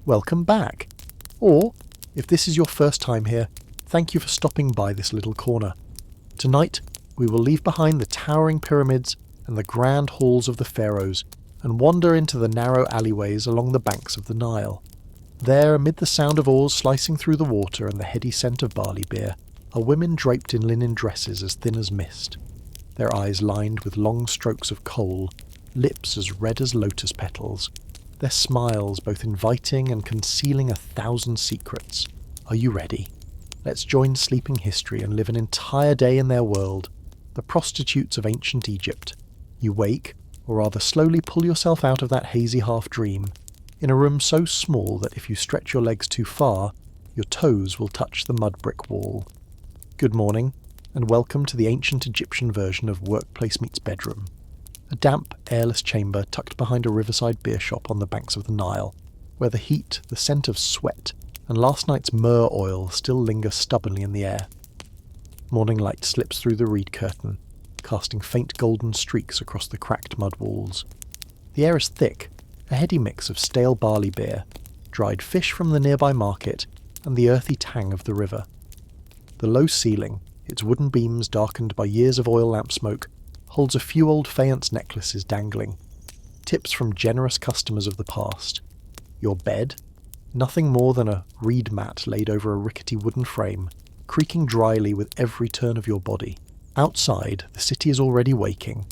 welcome back. Or, if this is your first time here, thank you for stopping by this little corner. Tonight, we will leave behind the towering pyramids and the grand halls of the pharaohs and wander into the narrow alleyways along the banks of the Nile. There, amid the sound of oars slicing through the water and the heady scent of barley beer, are women draped in linen dresses as thin as mist, their eyes lined with long strokes of kohl, lips as red as lotus petals, their smiles both inviting and concealing 1,000 secrets. Are you ready? Let's join sleeping history and live an entire day in their world, the prostitutes of ancient Egypt. You wake, or rather slowly pull yourself out of that hazy half-dream, in a room so small that if you stretch your legs too far, your toes will touch the mud brick wall. Good morning, and welcome to the ancient Egyptian version of Workplace Meets Bedroom. A damp, airless chamber tucked behind a riverside beer shop on the banks of the Nile, where the heat, the scent of sweat, and last night's myrrh oil still linger stubbornly in the air. Morning light slips through the reed curtain, casting faint golden streaks across the cracked mud walls. The air is thick, a heady mix of stale barley beer, dried fish from the nearby market, and the earthy tang of the river. The low ceiling, its wooden beams darkened by years of oil lamp smoke, holds a few old faience necklaces dangling, tips from generous customers of the past. Your bed, nothing more than a reed mat laid over a rickety wooden frame, creaking dryly with every turn of your body. Outside, the city is already waking.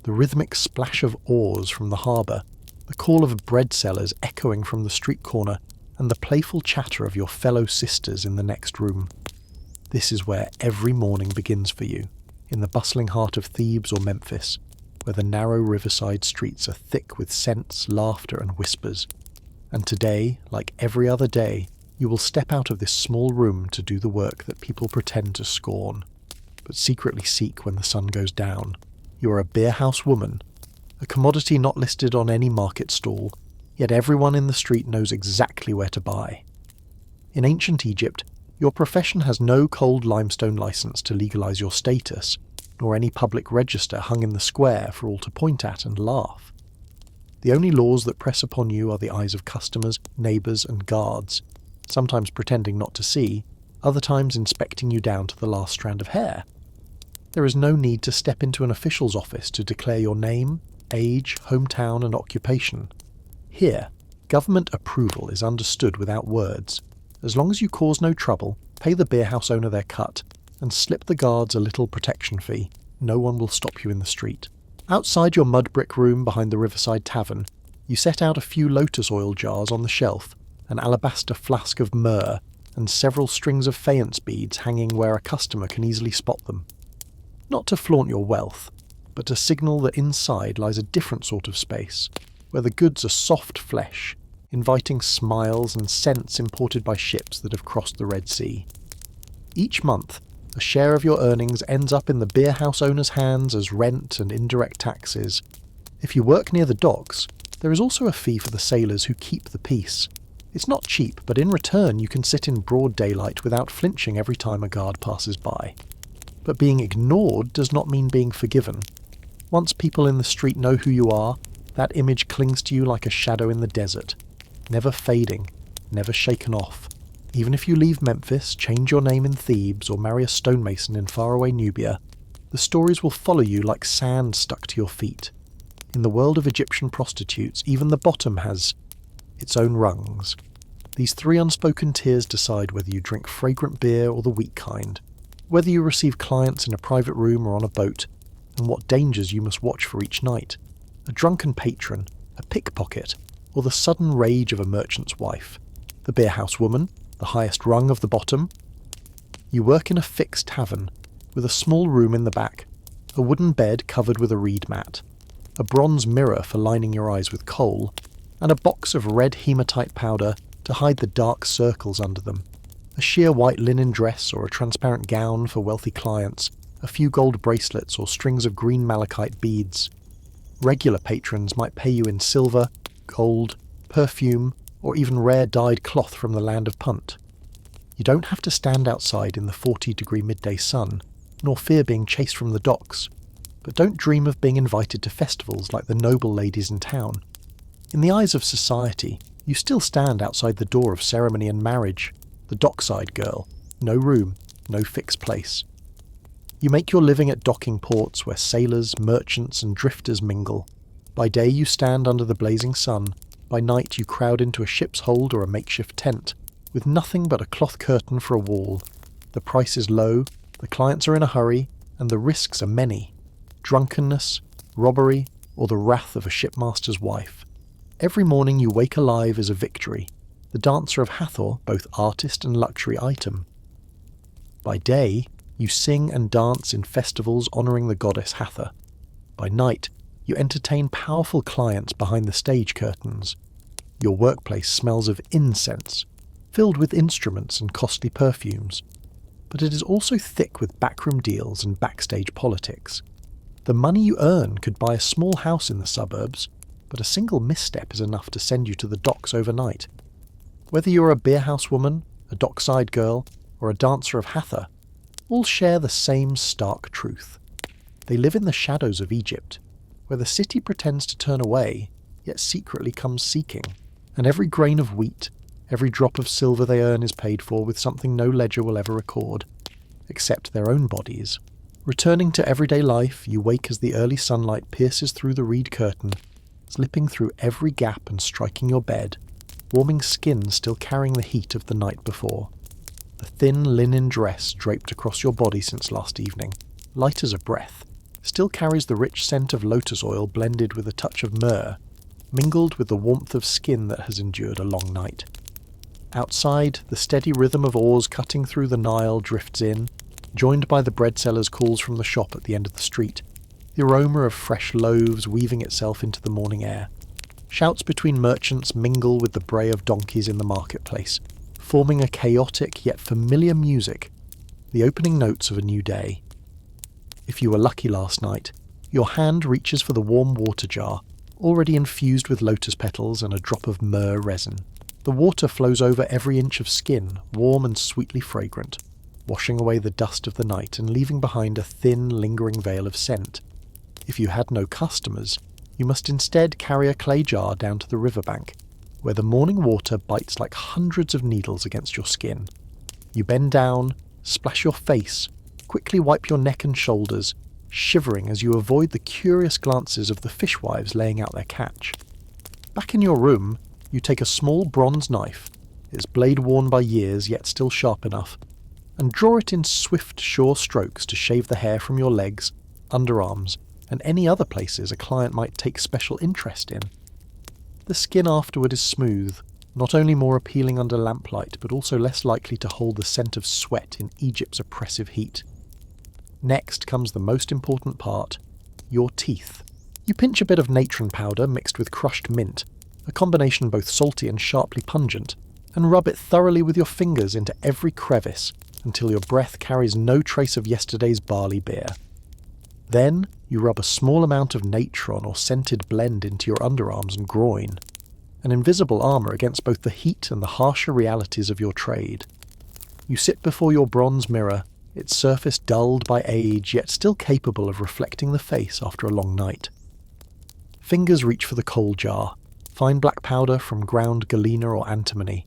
The rhythmic splash of oars from the harbour, the call of bread sellers echoing from the street corner, and the playful chatter of your fellow sisters in the next room. This is where every morning begins for you, in the bustling heart of Thebes or Memphis, where the narrow riverside streets are thick with scents, laughter, and whispers. And today, like every other day, you will step out of this small room to do the work that people pretend to scorn, but secretly seek when the sun goes down. You are a beerhouse woman, a commodity not listed on any market stall, yet everyone in the street knows exactly where to buy. In ancient Egypt, your profession has no cold limestone license to legalize your status, nor any public register hung in the square for all to point at and laugh. The only laws that press upon you are the eyes of customers, neighbours, and guards, sometimes pretending not to see, other times inspecting you down to the last strand of hair. There is no need to step into an official's office to declare your name, age, hometown, and occupation. Here, government approval is understood without words. As long as you cause no trouble, pay the beerhouse owner their cut, and slip the guards a little protection fee, no one will stop you in the street. Outside your mud brick room behind the riverside tavern, you set out a few lotus oil jars on the shelf, an alabaster flask of myrrh, and several strings of faience beads hanging where a customer can easily spot them. Not to flaunt your wealth, but to signal that inside lies a different sort of space, where the goods are soft flesh, inviting smiles and scents imported by ships that have crossed the Red Sea. Each month, a share of your earnings ends up in the beerhouse owner's hands as rent and indirect taxes. If you work near the docks, there is also a fee for the sailors who keep the peace. It's not cheap, but in return you can sit in broad daylight without flinching every time a guard passes by. But being ignored does not mean being forgiven. Once people in the street know who you are, that image clings to you like a shadow in the desert, never fading, never shaken off. Even if you leave Memphis, change your name in Thebes, or marry a stonemason in faraway Nubia, the stories will follow you like sand stuck to your feet. In the world of Egyptian prostitutes, even the bottom has its own rungs. These 3 unspoken tiers decide whether you drink fragrant beer or the weak kind, whether you receive clients in a private room or on a boat, and what dangers you must watch for each night. A drunken patron, a pickpocket, or the sudden rage of a merchant's wife. The beerhouse woman, the highest rung of the bottom. You work in a fixed tavern, with a small room in the back, a wooden bed covered with a reed mat, a bronze mirror for lining your eyes with kohl, and a box of red hematite powder to hide the dark circles under them. A sheer white linen dress or a transparent gown for wealthy clients, a few gold bracelets or strings of green malachite beads. Regular patrons might pay you in silver, gold, perfume, or even rare dyed cloth from the land of Punt. You don't have to stand outside in the 40-degree midday sun, nor fear being chased from the docks, but don't dream of being invited to festivals like the noble ladies in town. In the eyes of society, You still stand outside the door of ceremony and marriage, the dockside girl, no room, no fixed place. You make your living at docking ports where sailors, merchants and drifters mingle. By day you stand under the blazing sun, by night you crowd into a ship's hold or a makeshift tent, with nothing but a cloth curtain for a wall. The price is low, the clients are in a hurry, and the risks are many. Drunkenness, robbery, or the wrath of a shipmaster's wife. Every morning you wake alive is a victory, the dancer of Hathor, both artist and luxury item. By day, you sing and dance in festivals honouring the goddess Hathor. By night, you entertain powerful clients behind the stage curtains. Your workplace smells of incense, filled with instruments and costly perfumes. But it is also thick with backroom deals and backstage politics. The money you earn could buy a small house in the suburbs, but a single misstep is enough to send you to the docks overnight. Whether you're a beerhouse woman, a dockside girl, or a dancer of Hathor, all share the same stark truth. They live in the shadows of Egypt, where the city pretends to turn away, yet secretly comes seeking, and every grain of wheat, every drop of silver they earn is paid for with something no ledger will ever record, except their own bodies. Returning to everyday life, you wake as the early sunlight pierces through the reed curtain, slipping through every gap and striking your bed, warming skin still carrying the heat of the night before. The thin linen dress draped across your body since last evening, light as a breath, still carries the rich scent of lotus oil blended with a touch of myrrh, mingled with the warmth of skin that has endured a long night. Outside, the steady rhythm of oars cutting through the Nile drifts in, joined by the bread seller's calls from the shop at the end of the street, the aroma of fresh loaves weaving itself into the morning air. Shouts between merchants mingle with the bray of donkeys in the marketplace, forming a chaotic yet familiar music, the opening notes of a new day. If you were lucky last night, your hand reaches for the warm water jar, already infused with lotus petals and a drop of myrrh resin. The water flows over every inch of skin, warm and sweetly fragrant, washing away the dust of the night and leaving behind a thin, lingering veil of scent. If you had no customers, you must instead carry a clay jar down to the riverbank, where the morning water bites like hundreds of needles against your skin. You bend down, splash your face, quickly wipe your neck and shoulders, shivering as you avoid the curious glances of the fishwives laying out their catch. Back in your room, you take a small bronze knife, its blade worn by years yet still sharp enough, and draw it in swift, sure strokes to shave the hair from your legs, underarms, and any other places a client might take special interest in. The skin afterward is smooth, not only more appealing under lamplight, but also less likely to hold the scent of sweat in Egypt's oppressive heat. Next comes the most important part, your teeth. You pinch a bit of natron powder mixed with crushed mint, a combination both salty and sharply pungent, and rub it thoroughly with your fingers into every crevice until your breath carries no trace of yesterday's barley beer. Then you rub a small amount of natron or scented blend into your underarms and groin, an invisible armour against both the heat and the harsher realities of your trade. You sit before your bronze mirror, its surface dulled by age yet still capable of reflecting the face after a long night. Fingers reach for the coal jar, fine black powder from ground galena or antimony.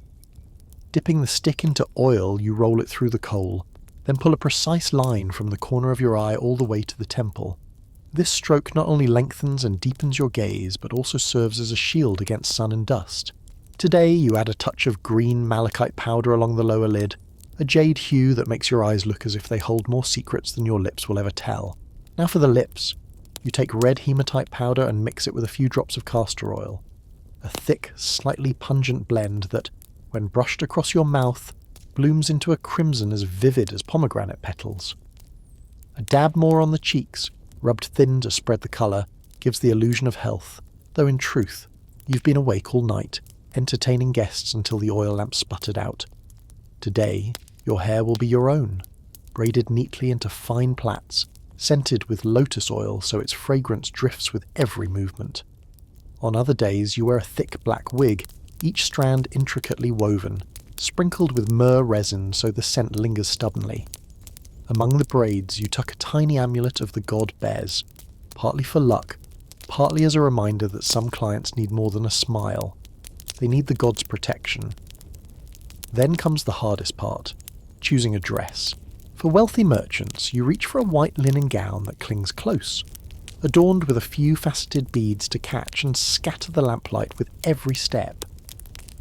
Dipping the stick into oil, you roll it through the coal, then pull a precise line from the corner of your eye all the way to the temple. This stroke not only lengthens and deepens your gaze, but also serves as a shield against sun and dust. Today you add a touch of green malachite powder along the lower lid, a jade hue that makes your eyes look as if they hold more secrets than your lips will ever tell. Now for the lips. You take red hematite powder and mix it with a few drops of castor oil. A thick, slightly pungent blend that, when brushed across your mouth, blooms into a crimson as vivid as pomegranate petals. A dab more on the cheeks, rubbed thin to spread the colour, gives the illusion of health, though in truth, you've been awake all night, entertaining guests until the oil lamp sputtered out. Today, your hair will be your own, braided neatly into fine plaits, scented with lotus oil so its fragrance drifts with every movement. On other days you wear a thick black wig, each strand intricately woven, sprinkled with myrrh resin so the scent lingers stubbornly. Among the braids you tuck a tiny amulet of the god Bez, partly for luck, partly as a reminder that some clients need more than a smile. They need the gods' protection. Then comes the hardest part, choosing a dress. For wealthy merchants, you reach for a white linen gown that clings close, adorned with a few faceted beads to catch and scatter the lamplight with every step.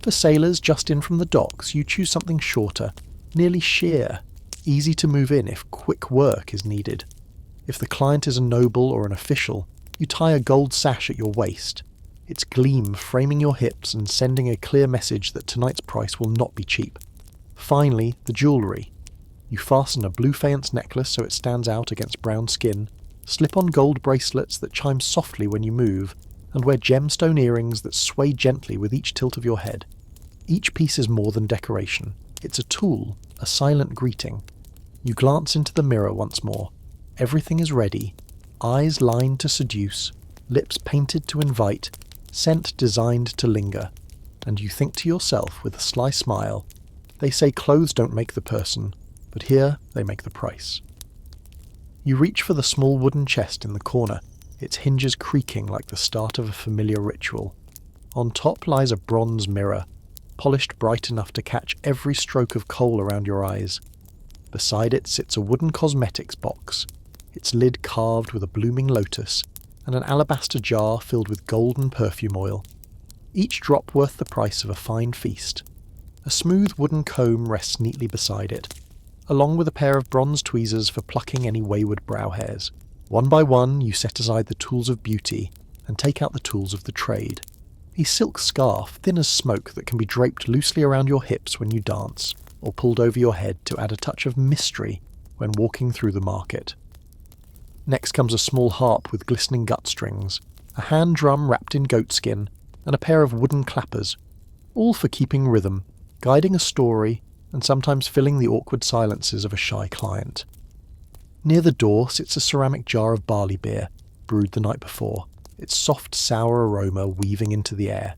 For sailors just in from the docks, you choose something shorter, nearly sheer, easy to move in if quick work is needed. If the client is a noble or an official, you tie a gold sash at your waist, its gleam framing your hips and sending a clear message that tonight's price will not be cheap. Finally, the jewellery. You fasten a blue faience necklace so it stands out against brown skin, slip on gold bracelets that chime softly when you move, and wear gemstone earrings that sway gently with each tilt of your head. Each piece is more than decoration. It's a tool, a silent greeting. You glance into the mirror once more. Everything is ready. Eyes lined to seduce, lips painted to invite, scent designed to linger. And you think to yourself with a sly smile, they say clothes don't make the person, but here they make the price. You reach for the small wooden chest in the corner, its hinges creaking like the start of a familiar ritual. On top lies a bronze mirror, polished bright enough to catch every stroke of coal around your eyes. Beside it sits a wooden cosmetics box, its lid carved with a blooming lotus, and an alabaster jar filled with golden perfume oil, each drop worth the price of a fine feast. A smooth wooden comb rests neatly beside it, along with a pair of bronze tweezers for plucking any wayward brow hairs. One by one, you set aside the tools of beauty and take out the tools of the trade. A silk scarf, thin as smoke, that can be draped loosely around your hips when you dance, or pulled over your head to add a touch of mystery when walking through the market. Next comes a small harp with glistening gut strings, a hand drum wrapped in goatskin, and a pair of wooden clappers, all for keeping rhythm, guiding a story, and sometimes filling the awkward silences of a shy client. Near the door sits a ceramic jar of barley beer, brewed the night before, its soft sour aroma weaving into the air.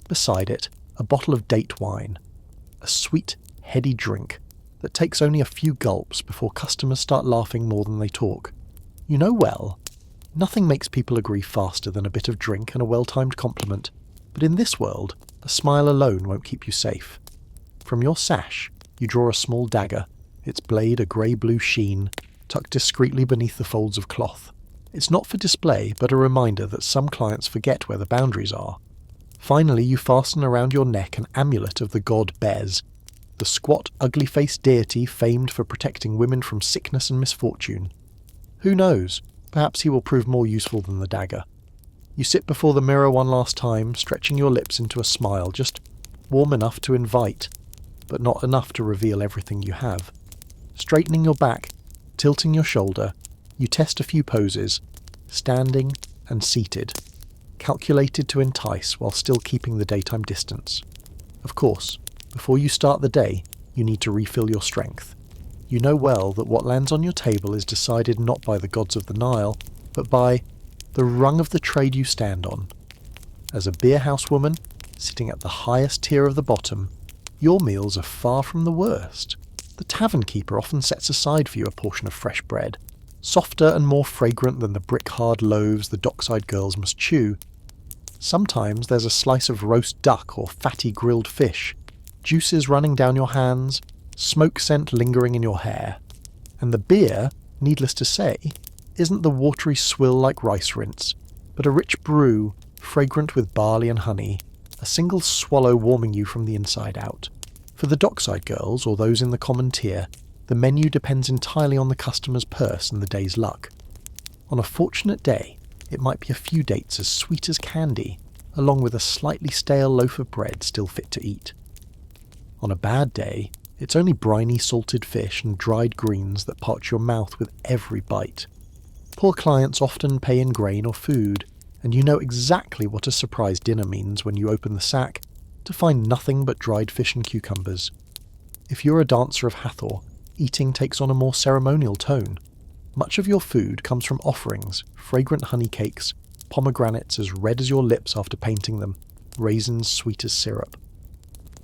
Beside it, a bottle of date wine, a sweet, heady drink that takes only a few gulps before customers start laughing more than they talk. You know well, nothing makes people agree faster than a bit of drink and a well-timed compliment, but in this world, a smile alone won't keep you safe. From your sash, you draw a small dagger, its blade a grey-blue sheen, tucked discreetly beneath the folds of cloth. It's not for display, but a reminder that some clients forget where the boundaries are. Finally, you fasten around your neck an amulet of the god Bez, the squat, ugly-faced deity famed for protecting women from sickness and misfortune. Who knows, perhaps he will prove more useful than the dagger. You sit before the mirror one last time, stretching your lips into a smile, just warm enough to invite, but not enough to reveal everything you have. Straightening your back, tilting your shoulder, you test a few poses, standing and seated, calculated to entice while still keeping the daytime distance. Of course, before you start the day, you need to refill your strength. You know well that what lands on your table is decided not by the gods of the Nile, but by the rung of the trade you stand on. As a beerhouse woman, sitting at the highest tier of the bottom, your meals are far from the worst. The tavern keeper often sets aside for you a portion of fresh bread, softer and more fragrant than the brick-hard loaves the dockside girls must chew. Sometimes there's a slice of roast duck or fatty grilled fish, juices running down your hands, smoke scent lingering in your hair. And the beer, needless to say, isn't the watery swill like rice rinse, but a rich brew, fragrant with barley and honey, a single swallow warming you from the inside out. For the dockside girls, or those in the common tier, the menu depends entirely on the customer's purse and the day's luck. On a fortunate day, it might be a few dates as sweet as candy, along with a slightly stale loaf of bread still fit to eat. On a bad day, it's only briny salted fish and dried greens that parch your mouth with every bite. Poor clients often pay in grain or food, and you know exactly what a surprise dinner means when you open the sack to find nothing but dried fish and cucumbers. If you're a dancer of Hathor, eating takes on a more ceremonial tone. Much of your food comes from offerings, fragrant honey cakes, pomegranates as red as your lips after painting them, raisins sweet as syrup.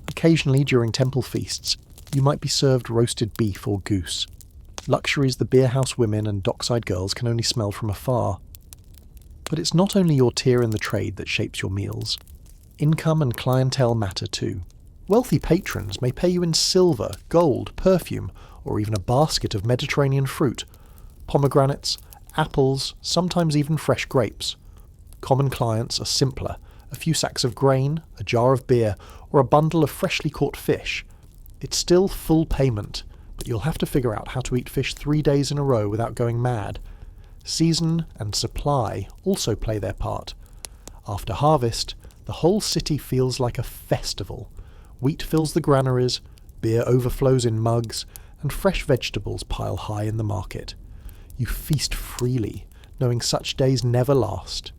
Occasionally during temple feasts, you might be served roasted beef or goose, luxuries the beerhouse women and dockside girls can only smell from afar. But it's not only your tier in the trade that shapes your meals. Income and clientele matter too. Wealthy patrons may pay you in silver, gold, perfume, or even a basket of Mediterranean fruit, pomegranates, apples, sometimes even fresh grapes. Common clients are simpler: a few sacks of grain, a jar of beer, or a bundle of freshly caught fish. It's still full payment, but you'll have to figure out how to eat fish 3 days in a row without going mad. Season and supply also play their part. After harvest, the whole city feels like a festival. Wheat fills the granaries, beer overflows in mugs, and fresh vegetables pile high in the market. You feast freely, knowing such days never last.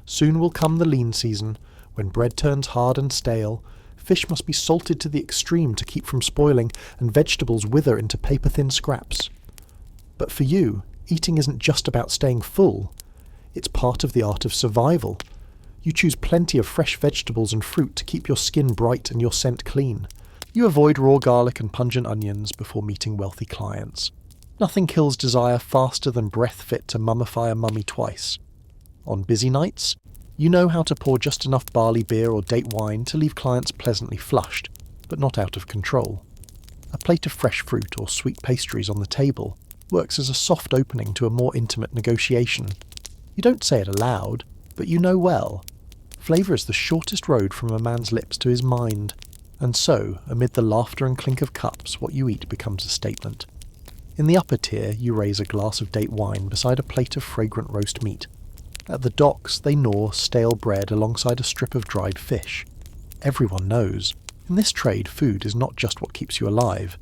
Soon will come the lean season, when bread turns hard and stale, fish must be salted to the extreme to keep from spoiling, and vegetables wither into paper-thin scraps. But for you, eating isn't just about staying full. It's part of the art of survival. You choose plenty of fresh vegetables and fruit to keep your skin bright and your scent clean. You avoid raw garlic and pungent onions before meeting wealthy clients. Nothing kills desire faster than breath fit to mummify a mummy twice. On busy nights, you know how to pour just enough barley beer or date wine to leave clients pleasantly flushed, but not out of control. A plate of fresh fruit or sweet pastries on the table works as a soft opening to a more intimate negotiation. You don't say it aloud, but you know well. Flavour is the shortest road from a man's lips to his mind, and so, amid the laughter and clink of cups, what you eat becomes a statement. In the upper tier, you raise a glass of date wine beside a plate of fragrant roast meat. At the docks, they gnaw stale bread alongside a strip of dried fish. Everyone knows, in this trade, food is not just what keeps you alive.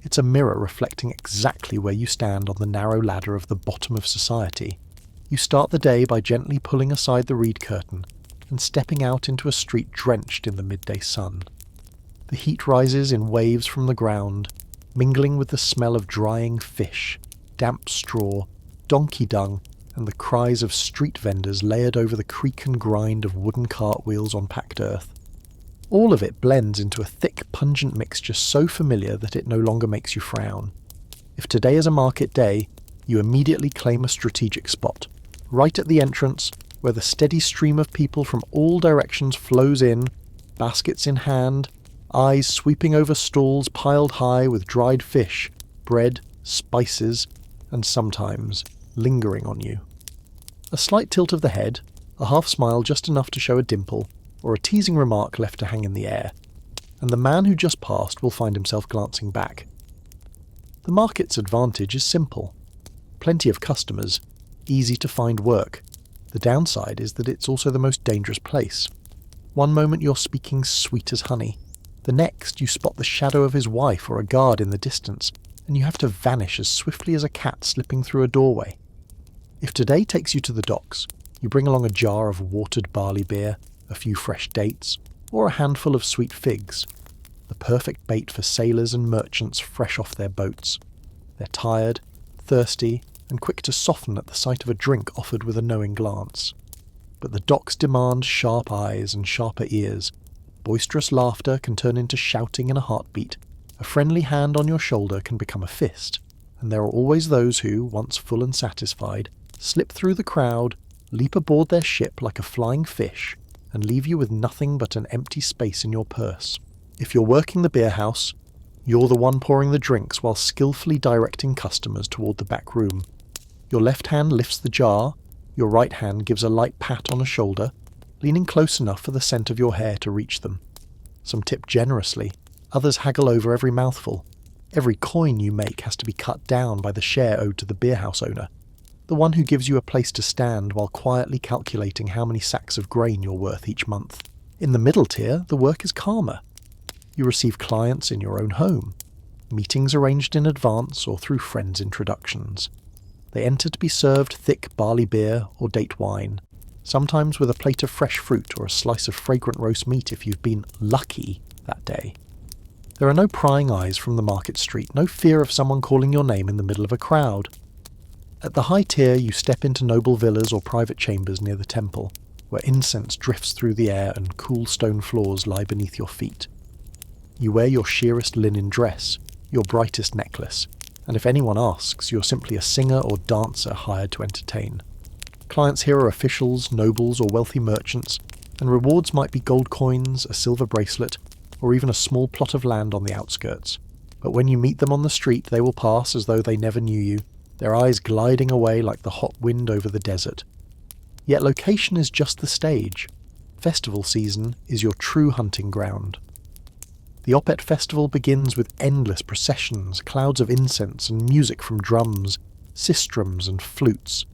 It's a mirror reflecting exactly where you stand on the narrow ladder of the bottom of society. You start the day by gently pulling aside the reed curtain and stepping out into a street drenched in the midday sun. The heat rises in waves from the ground, mingling with the smell of drying fish, damp straw, donkey dung, and the cries of street vendors layered over the creak and grind of wooden cartwheels on packed earth. All of it blends into a thick, pungent mixture so familiar that it no longer makes you frown. If today is a market day, you immediately claim a strategic spot, right at the entrance, where the steady stream of people from all directions flows in, baskets in hand, eyes sweeping over stalls piled high with dried fish, bread, spices, and sometimes lingering on you. A slight tilt of the head, a half smile just enough to show a dimple, or a teasing remark left to hang in the air, and the man who just passed will find himself glancing back. The market's advantage is simple. Plenty of customers, easy to find work. The downside is that it's also the most dangerous place. One moment you're speaking sweet as honey. The next you spot the shadow of his wife or a guard in the distance, and you have to vanish as swiftly as a cat slipping through a doorway. If today takes you to the docks, you bring along a jar of watered barley beer, a few fresh dates, or a handful of sweet figs. The perfect bait for sailors and merchants fresh off their boats. They're tired, thirsty, and quick to soften at the sight of a drink offered with a knowing glance. But the docks demand sharp eyes and sharper ears. Boisterous laughter can turn into shouting in a heartbeat. A friendly hand on your shoulder can become a fist. And there are always those who, once full and satisfied, slip through the crowd, leap aboard their ship like a flying fish, and leave you with nothing but an empty space in your purse. If you're working the beer house, you're the one pouring the drinks while skillfully directing customers toward the back room. Your left hand lifts the jar, your right hand gives a light pat on a shoulder, leaning close enough for the scent of your hair to reach them. Some tip generously, others haggle over every mouthful. Every coin you make has to be cut down by the share owed to the beer house owner, the one who gives you a place to stand while quietly calculating how many sacks of grain you're worth each month. In the middle tier, the work is calmer. You receive clients in your own home, meetings arranged in advance or through friends' introductions. They enter to be served thick barley beer or date wine, sometimes with a plate of fresh fruit or a slice of fragrant roast meat if you've been lucky that day. There are no prying eyes from the market street, no fear of someone calling your name in the middle of a crowd. At the high tier, you step into noble villas or private chambers near the temple, where incense drifts through the air and cool stone floors lie beneath your feet. You wear your sheerest linen dress, your brightest necklace, and if anyone asks, you're simply a singer or dancer hired to entertain. Clients here are officials, nobles, or wealthy merchants, and rewards might be gold coins, a silver bracelet, or even a small plot of land on the outskirts. But when you meet them on the street, they will pass as though they never knew you, their eyes gliding away like the hot wind over the desert. Yet location is just the stage. Festival season is your true hunting ground. The Opet Festival begins with endless processions, clouds of incense, and music from drums, sistrums, and flutes.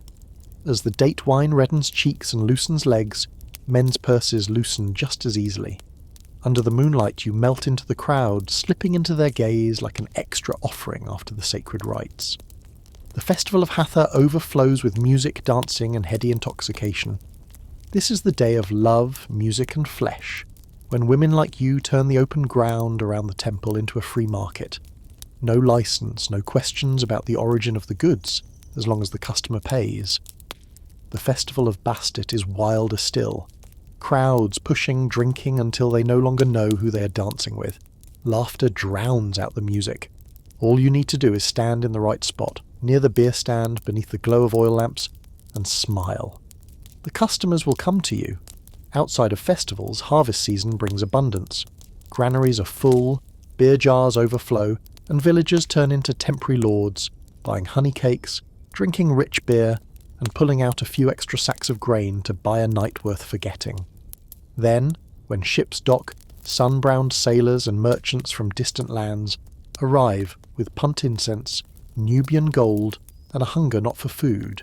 As the date wine reddens cheeks and loosens legs, men's purses loosen just as easily. Under the moonlight you melt into the crowd, slipping into their gaze like an extra offering after the sacred rites. The Festival of Hathor overflows with music, dancing, and heady intoxication. This is the day of love, music, and flesh, when women like you turn the open ground around the temple into a free market. No license, no questions about the origin of the goods, as long as the customer pays. The Festival of Bastet is wilder still. Crowds pushing, drinking until they no longer know who they are dancing with. Laughter drowns out the music. All you need to do is stand in the right spot, near the beer stand, beneath the glow of oil lamps, and smile. The customers will come to you. Outside of festivals, harvest season brings abundance. Granaries are full, beer jars overflow, and villagers turn into temporary lords, buying honey cakes, drinking rich beer, and pulling out a few extra sacks of grain to buy a night worth forgetting. Then, when ships dock, sun-browned sailors and merchants from distant lands arrive with punt incense, Nubian gold, and a hunger not for food,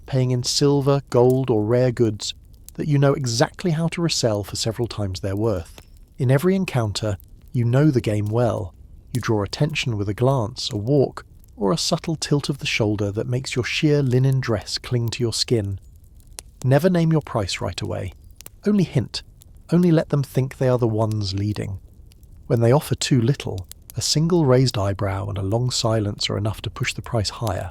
paying in silver, gold, or rare goods that you know exactly how to resell for several times their worth. In every encounter, you know the game well. You draw attention with a glance, a walk, or a subtle tilt of the shoulder that makes your sheer linen dress cling to your skin. Never name your price right away. Only hint. Only let them think they are the ones leading. When they offer too little, a single raised eyebrow and a long silence are enough to push the price higher.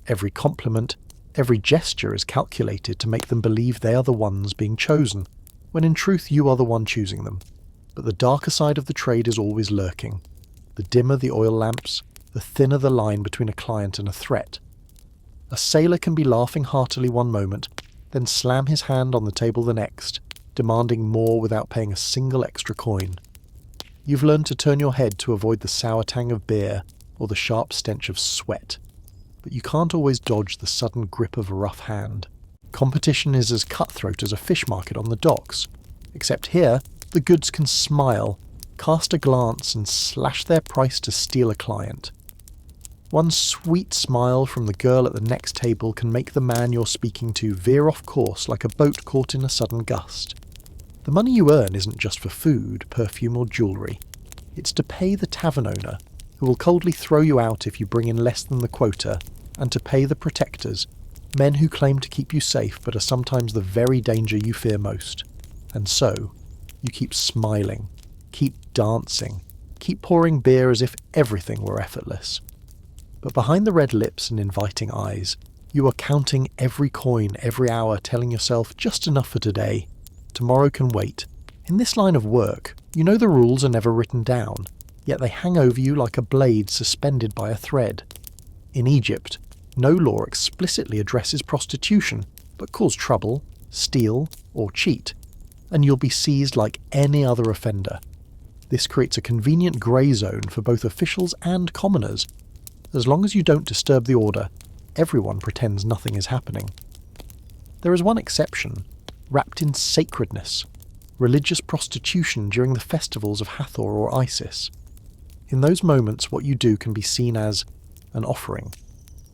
Every compliment, every gesture is calculated to make them believe they are the ones being chosen, when in truth you are the one choosing them. But the darker side of the trade is always lurking. The dimmer the oil lamps, the thinner the line between a client and a threat. A sailor can be laughing heartily one moment, then slam his hand on the table the next, demanding more without paying a single extra coin. You've learned to turn your head to avoid the sour tang of beer or the sharp stench of sweat, but you can't always dodge the sudden grip of a rough hand. Competition is as cutthroat as a fish market on the docks, except here the goods can smile, cast a glance, and slash their price to steal a client. One sweet smile from the girl at the next table can make the man you're speaking to veer off course like a boat caught in a sudden gust. The money you earn isn't just for food, perfume, or jewellery. It's to pay the tavern owner, who will coldly throw you out if you bring in less than the quota, and to pay the protectors, men who claim to keep you safe but are sometimes the very danger you fear most. And so, you keep smiling, keep dancing, keep pouring beer as if everything were effortless. But behind the red lips and inviting eyes, you are counting every coin every hour, telling yourself just enough for today. Tomorrow can wait. In this line of work, you know the rules are never written down, yet they hang over you like a blade suspended by a thread. In Egypt, no law explicitly addresses prostitution, but calls trouble, steal, or cheat, and you'll be seized like any other offender. This creates a convenient grey zone for both officials and commoners. As long as you don't disturb the order, everyone pretends nothing is happening. There is one exception, wrapped in sacredness: religious prostitution during the festivals of Hathor or Isis. In those moments, what you do can be seen as an offering.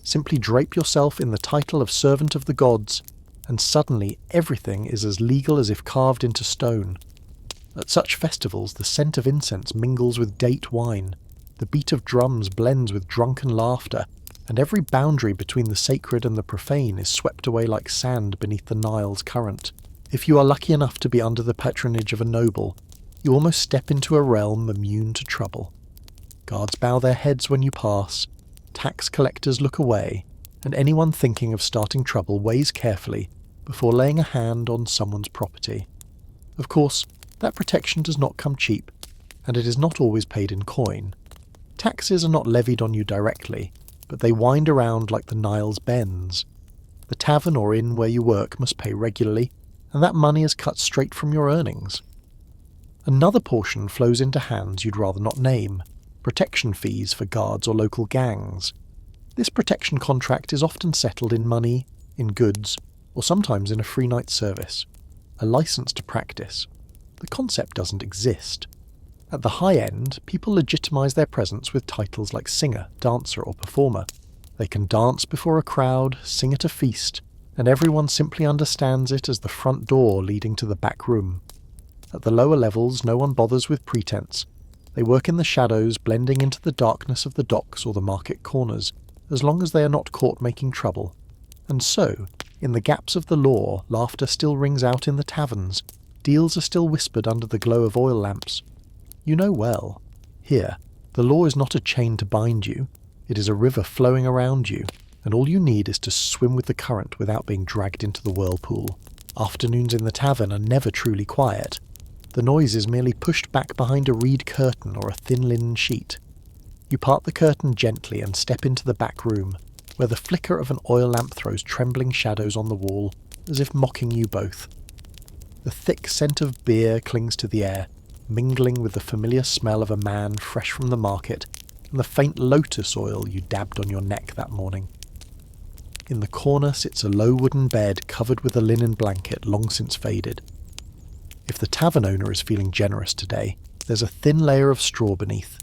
Simply drape yourself in the title of servant of the gods, and suddenly everything is as legal as if carved into stone. At such festivals, the scent of incense mingles with date wine, the beat of drums blends with drunken laughter, and every boundary between the sacred and the profane is swept away like sand beneath the Nile's current. If you are lucky enough to be under the patronage of a noble, you almost step into a realm immune to trouble. Guards bow their heads when you pass, tax collectors look away, and anyone thinking of starting trouble weighs carefully before laying a hand on someone's property. Of course, that protection does not come cheap, and it is not always paid in coin. Taxes are not levied on you directly, but they wind around like the Nile's bends. The tavern or inn where you work must pay regularly, and that money is cut straight from your earnings. Another portion flows into hands you'd rather not name, protection fees for guards or local gangs. This protection contract is often settled in money, in goods, or sometimes in a free night service, a license to practice. The concept doesn't exist. At the high end, people legitimize their presence with titles like singer, dancer, or performer. They can dance before a crowd, sing at a feast, and everyone simply understands it as the front door leading to the back room. At the lower levels, no one bothers with pretense. They work in the shadows, blending into the darkness of the docks or the market corners, as long as they are not caught making trouble. And so, in the gaps of the law, laughter still rings out in the taverns, deals are still whispered under the glow of oil lamps. You know well. Here, the law is not a chain to bind you, it is a river flowing around you, and all you need is to swim with the current without being dragged into the whirlpool. Afternoons in the tavern are never truly quiet. The noise is merely pushed back behind a reed curtain or a thin linen sheet. You part the curtain gently and step into the back room, where the flicker of an oil lamp throws trembling shadows on the wall, as if mocking you both. The thick scent of beer clings to the air, mingling with the familiar smell of a man fresh from the market and the faint lotus oil you dabbed on your neck that morning. In the corner sits a low wooden bed covered with a linen blanket long since faded. If the tavern owner is feeling generous today, there's a thin layer of straw beneath.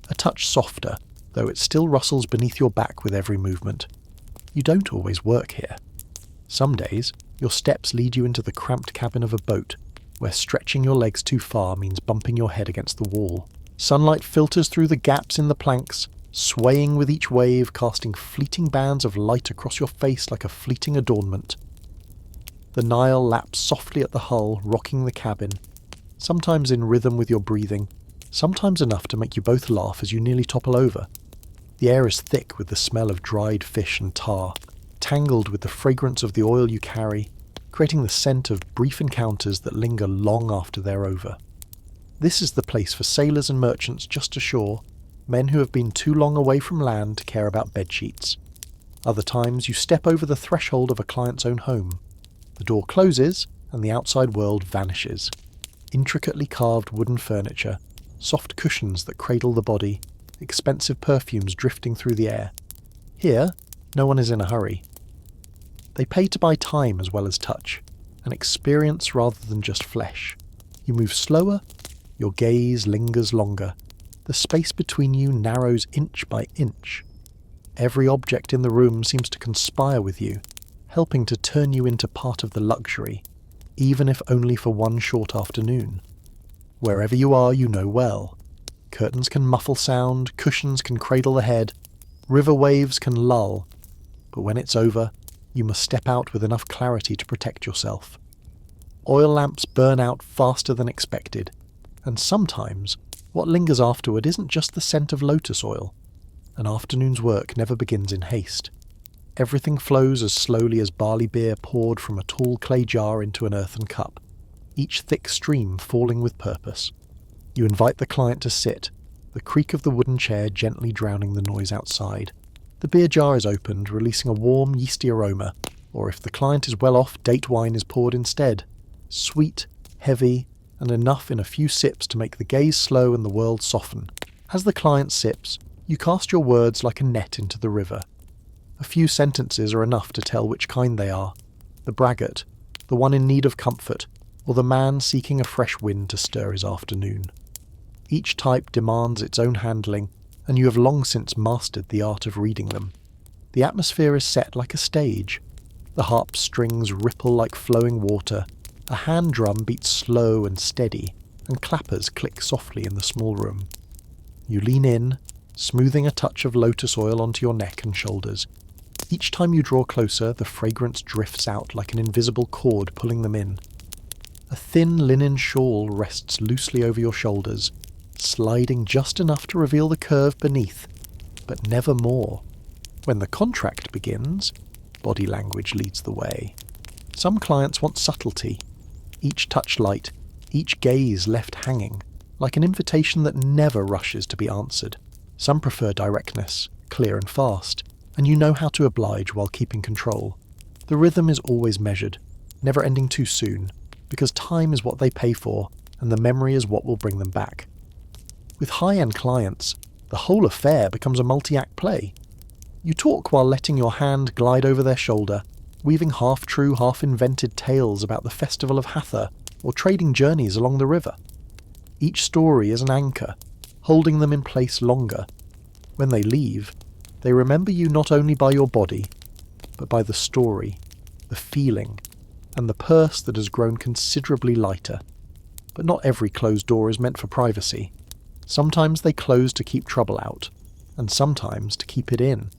A touch softer, though it still rustles beneath your back with every movement. You don't always work here. Some days, your steps lead you into the cramped cabin of a boat, where stretching your legs too far means bumping your head against the wall. Sunlight filters through the gaps in the planks, swaying with each wave, casting fleeting bands of light across your face like a fleeting adornment. The Nile laps softly at the hull, rocking the cabin, sometimes in rhythm with your breathing, sometimes enough to make you both laugh as you nearly topple over. The air is thick with the smell of dried fish and tar, tangled with the fragrance of the oil you carry, creating the scent of brief encounters that linger long after they're over. This is the place for sailors and merchants just ashore, men who have been too long away from land to care about bedsheets. Other times you step over the threshold of a client's own home. The door closes, and the outside world vanishes. Intricately carved wooden furniture, soft cushions that cradle the body, expensive perfumes drifting through the air. Here, no one is in a hurry. They pay to buy time as well as touch, an experience rather than just flesh. You move slower, your gaze lingers longer. The space between you narrows inch by inch. Every object in the room seems to conspire with you, helping to turn you into part of the luxury, even if only for one short afternoon. Wherever you are, you know well. Curtains can muffle sound, cushions can cradle the head, river waves can lull, but when it's over, you must step out with enough clarity to protect yourself. Oil lamps burn out faster than expected, and sometimes what lingers afterward isn't just the scent of lotus oil. An afternoon's work never begins in haste. Everything flows as slowly as barley beer poured from a tall clay jar into an earthen cup, each thick stream falling with purpose. You invite the client to sit, the creak of the wooden chair gently drowning the noise outside. The beer jar is opened, releasing a warm, yeasty aroma, or if the client is well off, date wine is poured instead. Sweet, heavy, and enough in a few sips to make the gaze slow and the world soften. As the client sips, you cast your words like a net into the river. A few sentences are enough to tell which kind they are. The braggart, the one in need of comfort, or the man seeking a fresh wind to stir his afternoon. Each type demands its own handling, and you have long since mastered the art of reading them. The atmosphere is set like a stage. The harp strings ripple like flowing water, a hand drum beats slow and steady, and clappers click softly in the small room. You lean in, smoothing a touch of lotus oil onto your neck and shoulders. Each time you draw closer, the fragrance drifts out like an invisible cord pulling them in. A thin linen shawl rests loosely over your shoulders, sliding just enough to reveal the curve beneath, but never more. When the contract begins, body language leads the way. Some clients want subtlety, each touch light, each gaze left hanging, like an invitation that never rushes to be answered. Some prefer directness, clear and fast, and you know how to oblige while keeping control. The rhythm is always measured. never ending too soon, because time is what they pay for, and the memory is what will bring them back. With high-end clients, the whole affair becomes a multi-act play. You talk while letting your hand glide over their shoulder, weaving half-true, half-invented tales about the Festival of Hathor or trading journeys along the river. Each story is an anchor, holding them in place longer. When they leave, they remember you not only by your body, but by the story, the feeling, and the purse that has grown considerably lighter. But not every closed door is meant for privacy. Sometimes they close to keep trouble out, and sometimes to keep it in.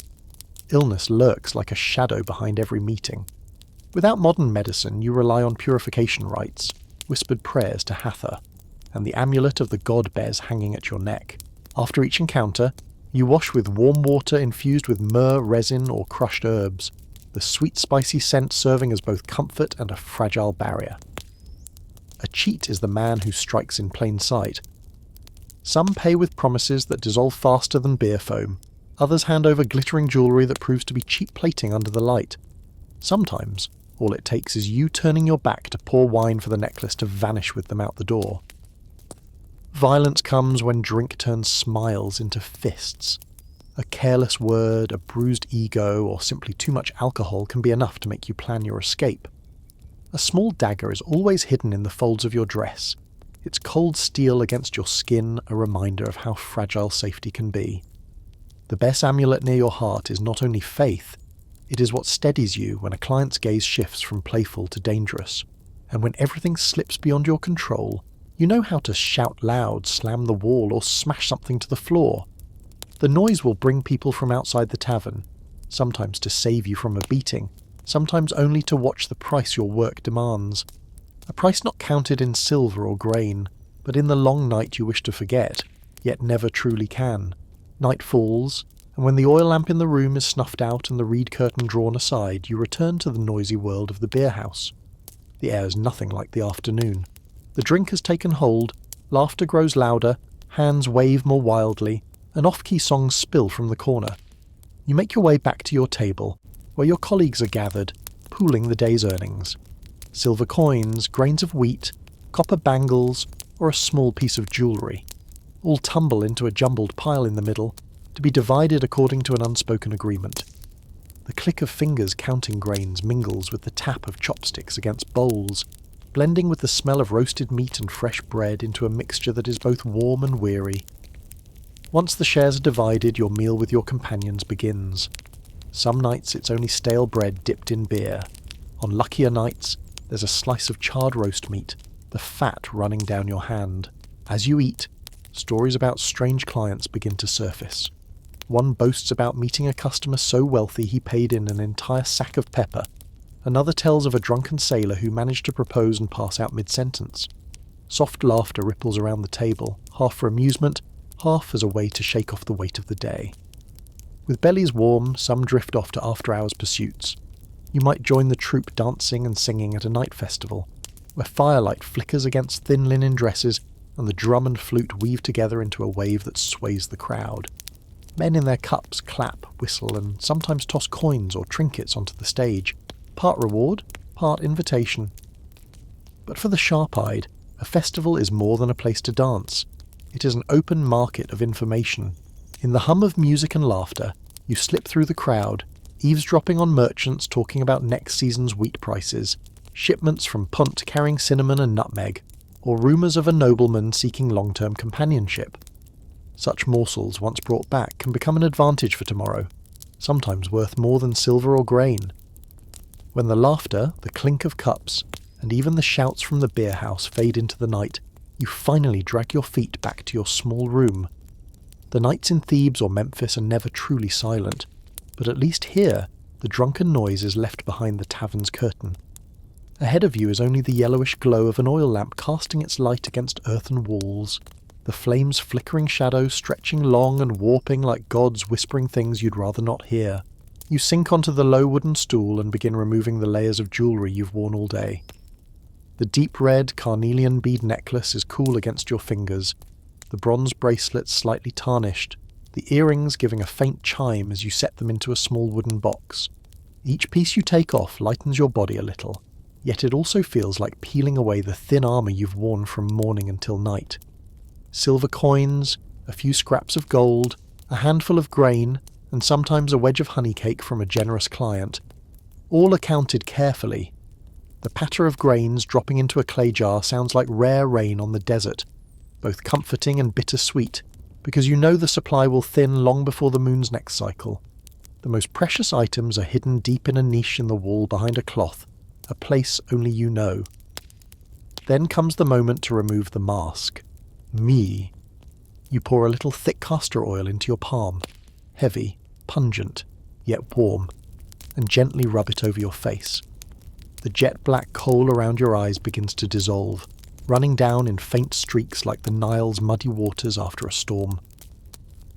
Illness lurks like a shadow behind every meeting. Without modern medicine, you rely on purification rites, whispered prayers to Hathor, and the amulet of the god bears hanging at your neck. After each encounter, you wash with warm water infused with myrrh, resin, or crushed herbs, the sweet spicy scent serving as both comfort and a fragile barrier. A cheat is the man who strikes in plain sight. Some pay with promises that dissolve faster than beer foam. Others hand over glittering jewellery that proves to be cheap plating under the light. Sometimes, all it takes is you turning your back to pour wine for the necklace to vanish with them out the door. Violence comes when drink turns smiles into fists. A careless word, a bruised ego, or simply too much alcohol can be enough to make you plan your escape. A small dagger is always hidden in the folds of your dress, its cold steel against your skin a reminder of how fragile safety can be. The best amulet near your heart is not only faith, it is what steadies you when a client's gaze shifts from playful to dangerous, and when everything slips beyond your control, you know how to shout loud, slam the wall, or smash something to the floor. The noise will bring people from outside the tavern, sometimes to save you from a beating, sometimes only to watch the price your work demands. A price not counted in silver or grain, but in the long night you wish to forget, yet never truly can. Night falls, and when the oil lamp in the room is snuffed out and the reed curtain drawn aside, you return to the noisy world of the beer house. The air is nothing like the afternoon. The drink has taken hold, laughter grows louder, hands wave more wildly, and off-key songs spill from the corner. You make your way back to your table, where your colleagues are gathered, pooling the day's earnings. Silver coins, grains of wheat, copper bangles, or a small piece of jewellery, all tumble into a jumbled pile in the middle, to be divided according to an unspoken agreement. The click of fingers counting grains mingles with the tap of chopsticks against bowls, blending with the smell of roasted meat and fresh bread into a mixture that is both warm and weary. Once the shares are divided, your meal with your companions begins. Some nights it's only stale bread dipped in beer. On luckier nights, there's a slice of charred roast meat, the fat running down your hand. As you eat, stories about strange clients begin to surface. One boasts about meeting a customer so wealthy he paid in an entire sack of pepper. Another tells of a drunken sailor who managed to propose and pass out mid-sentence. Soft laughter ripples around the table, half for amusement, half as a way to shake off the weight of the day. With bellies warm, some drift off to after-hours pursuits. You might join the troupe dancing and singing at a night festival, where firelight flickers against thin linen dresses and the drum and flute weave together into a wave that sways the crowd. Men in their cups clap, whistle, and sometimes toss coins or trinkets onto the stage, part reward, part invitation. But for the sharp-eyed, a festival is more than a place to dance. It is an open market of information. In the hum of music and laughter, you slip through the crowd, eavesdropping on merchants talking about next season's wheat prices, shipments from Punt carrying cinnamon and nutmeg, or rumours of a nobleman seeking long-term companionship. Such morsels, once brought back, can become an advantage for tomorrow, sometimes worth more than silver or grain. When the laughter, the clink of cups, and even the shouts from the beer house fade into the night, you finally drag your feet back to your small room. The nights in Thebes or Memphis are never truly silent, but at least here, the drunken noise is left behind the tavern's curtain. Ahead of you is only the yellowish glow of an oil lamp casting its light against earthen walls, the flames' flickering shadows stretching long and warping like gods whispering things you'd rather not hear. You sink onto the low wooden stool and begin removing the layers of jewellery you've worn all day. The deep red carnelian bead necklace is cool against your fingers, the bronze bracelets slightly tarnished, the earrings giving a faint chime as you set them into a small wooden box. Each piece you take off lightens your body a little. yet it also feels like peeling away the thin armour you've worn from morning until night. Silver coins, a few scraps of gold, a handful of grain, and sometimes a wedge of honey cake from a generous client, all accounted carefully. The patter of grains dropping into a clay jar sounds like rare rain on the desert, both comforting and bittersweet, because you know the supply will thin long before the moon's next cycle. The most precious items are hidden deep in a niche in the wall behind a cloth, a place only you know. Then comes the moment to remove the mask. Me. You pour a little thick castor oil into your palm, heavy, pungent, yet warm, and gently rub it over your face. The jet-black kohl around your eyes begins to dissolve, running down in faint streaks like the Nile's muddy waters after a storm.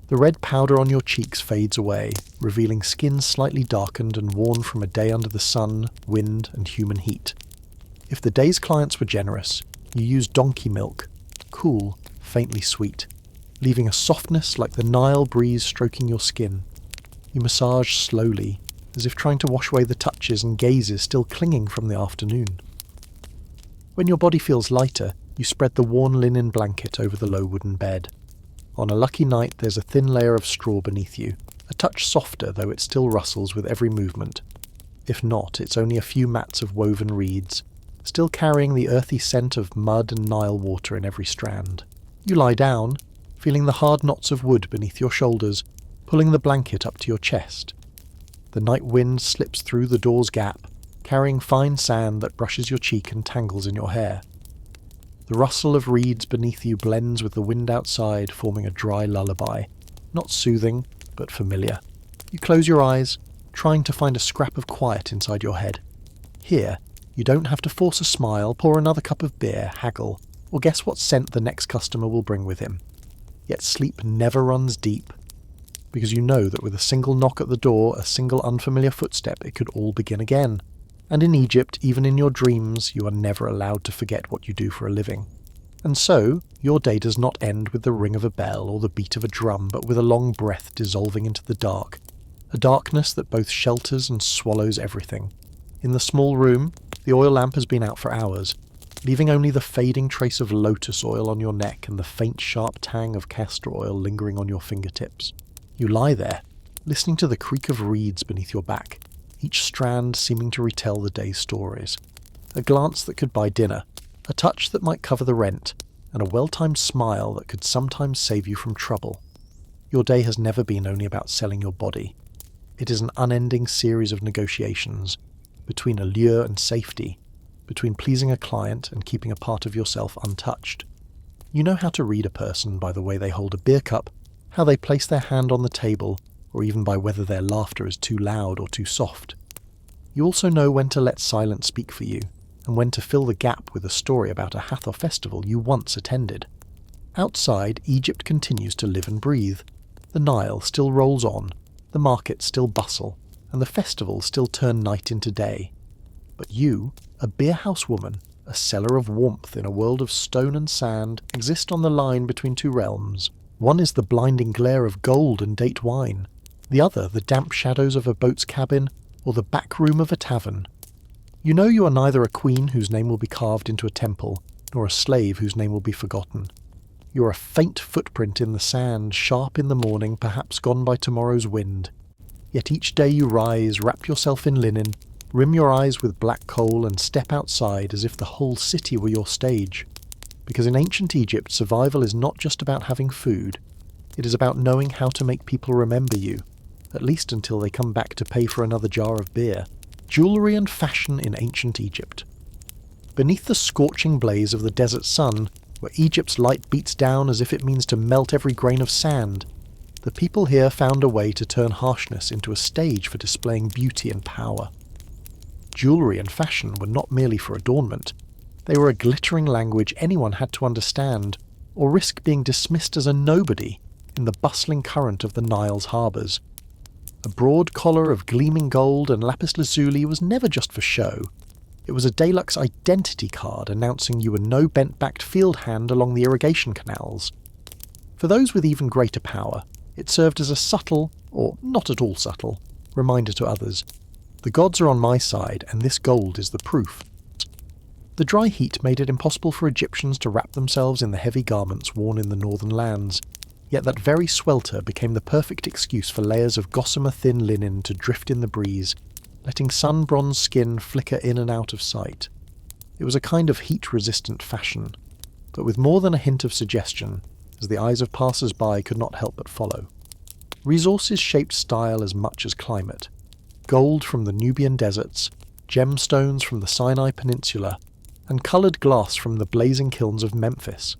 The red powder on your cheeks fades away, revealing skin slightly darkened and worn from a day under the sun, wind, and human heat. If the day's clients were generous, you use donkey milk, cool, faintly sweet, leaving a softness like the Nile breeze stroking your skin. You massage slowly, as if trying to wash away the touches and gazes still clinging from the afternoon. When your body feels lighter, you spread the worn linen blanket over the low wooden bed. On a lucky night there's a thin layer of straw beneath you, a touch softer though it still rustles with every movement. If not, it's only a few mats of woven reeds, still carrying the earthy scent of mud and Nile water in every strand. You lie down, feeling the hard knots of wood beneath your shoulders, pulling the blanket up to your chest. The night wind slips through the door's gap, carrying fine sand that brushes your cheek and tangles in your hair. The rustle of reeds beneath you blends with the wind outside, forming a dry lullaby, not soothing, but familiar. You close your eyes, trying to find a scrap of quiet inside your head. Here, you don't have to force a smile, pour another cup of beer, haggle, or guess what scent the next customer will bring with him. Yet sleep never runs deep, because you know that with a single knock at the door, a single unfamiliar footstep, it could all begin again. And in Egypt, even in your dreams, you are never allowed to forget what you do for a living. And so, your day does not end with the ring of a bell or the beat of a drum, but with a long breath dissolving into the dark, a darkness that both shelters and swallows everything. In the small room, the oil lamp has been out for hours, leaving only the fading trace of lotus oil on your neck and the faint sharp tang of castor oil lingering on your fingertips. You lie there, listening to the creak of reeds beneath your back, each strand seeming to retell the day's stories. A glance that could buy dinner, a touch that might cover the rent, and a well-timed smile that could sometimes save you from trouble. Your day has never been only about selling your body. It is an unending series of negotiations, between allure and safety, between pleasing a client and keeping a part of yourself untouched. You know how to read a person by the way they hold a beer cup, how they place their hand on the table, or even by whether their laughter is too loud or too soft. You also know when to let silence speak for you, and when to fill the gap with a story about a Hathor festival you once attended. Outside, Egypt continues to live and breathe. The Nile still rolls on, the markets still bustle, and the festivals still turn night into day. But you, a beerhouse woman, a seller of warmth in a world of stone and sand, exist on the line between two realms. One is the blinding glare of gold and date wine, the other the damp shadows of a boat's cabin or the back room of a tavern. You know you are neither a queen whose name will be carved into a temple, nor a slave whose name will be forgotten. You are a faint footprint in the sand, sharp in the morning, perhaps gone by tomorrow's wind. Yet each day you rise, wrap yourself in linen, rim your eyes with black coal, and step outside as if the whole city were your stage. Because in ancient Egypt, survival is not just about having food. It is about knowing how to make people remember you, at least until they come back to pay for another jar of beer. Jewellery and fashion in ancient Egypt. Beneath the scorching blaze of the desert sun, where Egypt's light beats down as if it means to melt every grain of sand, the people here found a way to turn harshness into a stage for displaying beauty and power. Jewellery and fashion were not merely for adornment. They were a glittering language anyone had to understand, or risk being dismissed as a nobody in the bustling current of the Nile's harbours. A broad collar of gleaming gold and lapis lazuli was never just for show. It was a deluxe identity card announcing you were no bent-backed field hand along the irrigation canals. For those with even greater power, it served as a subtle, or not at all subtle, reminder to others. The gods are on my side, and this gold is the proof. The dry heat made it impossible for Egyptians to wrap themselves in the heavy garments worn in the northern lands, yet that very swelter became the perfect excuse for layers of gossamer thin linen to drift in the breeze, letting sun-bronzed skin flicker in and out of sight. It was a kind of heat-resistant fashion, but with more than a hint of suggestion, as the eyes of passers-by could not help but follow. Resources shaped style as much as climate. Gold from the Nubian deserts, gemstones from the Sinai Peninsula, and coloured glass from the blazing kilns of Memphis.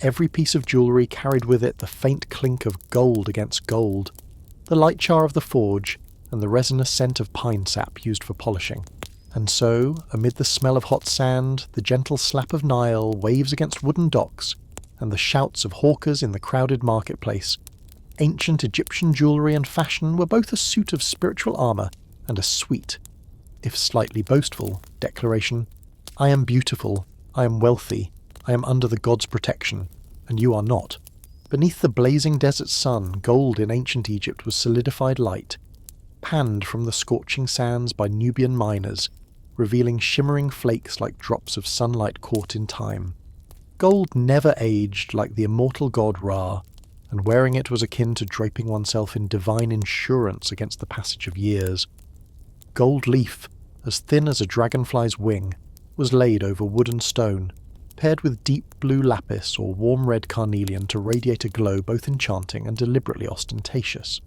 Every piece of jewellery carried with it the faint clink of gold against gold, the light char of the forge, and the resinous scent of pine sap used for polishing. And so, amid the smell of hot sand, the gentle slap of Nile, waves against wooden docks, and the shouts of hawkers in the crowded marketplace, ancient Egyptian jewellery and fashion were both a suit of spiritual armour and a sweet, if slightly boastful, declaration: I am beautiful, I am wealthy, I am under the gods' protection, and you are not. Beneath the blazing desert sun, gold in ancient Egypt was solidified light, panned from the scorching sands by Nubian miners, revealing shimmering flakes like drops of sunlight caught in time. Gold never aged like the immortal god Ra, and wearing it was akin to draping oneself in divine insurance against the passage of years. Gold leaf, as thin as a dragonfly's wing, was laid over wood and stone, paired with deep blue lapis or warm red carnelian to radiate a glow both enchanting and deliberately ostentatious.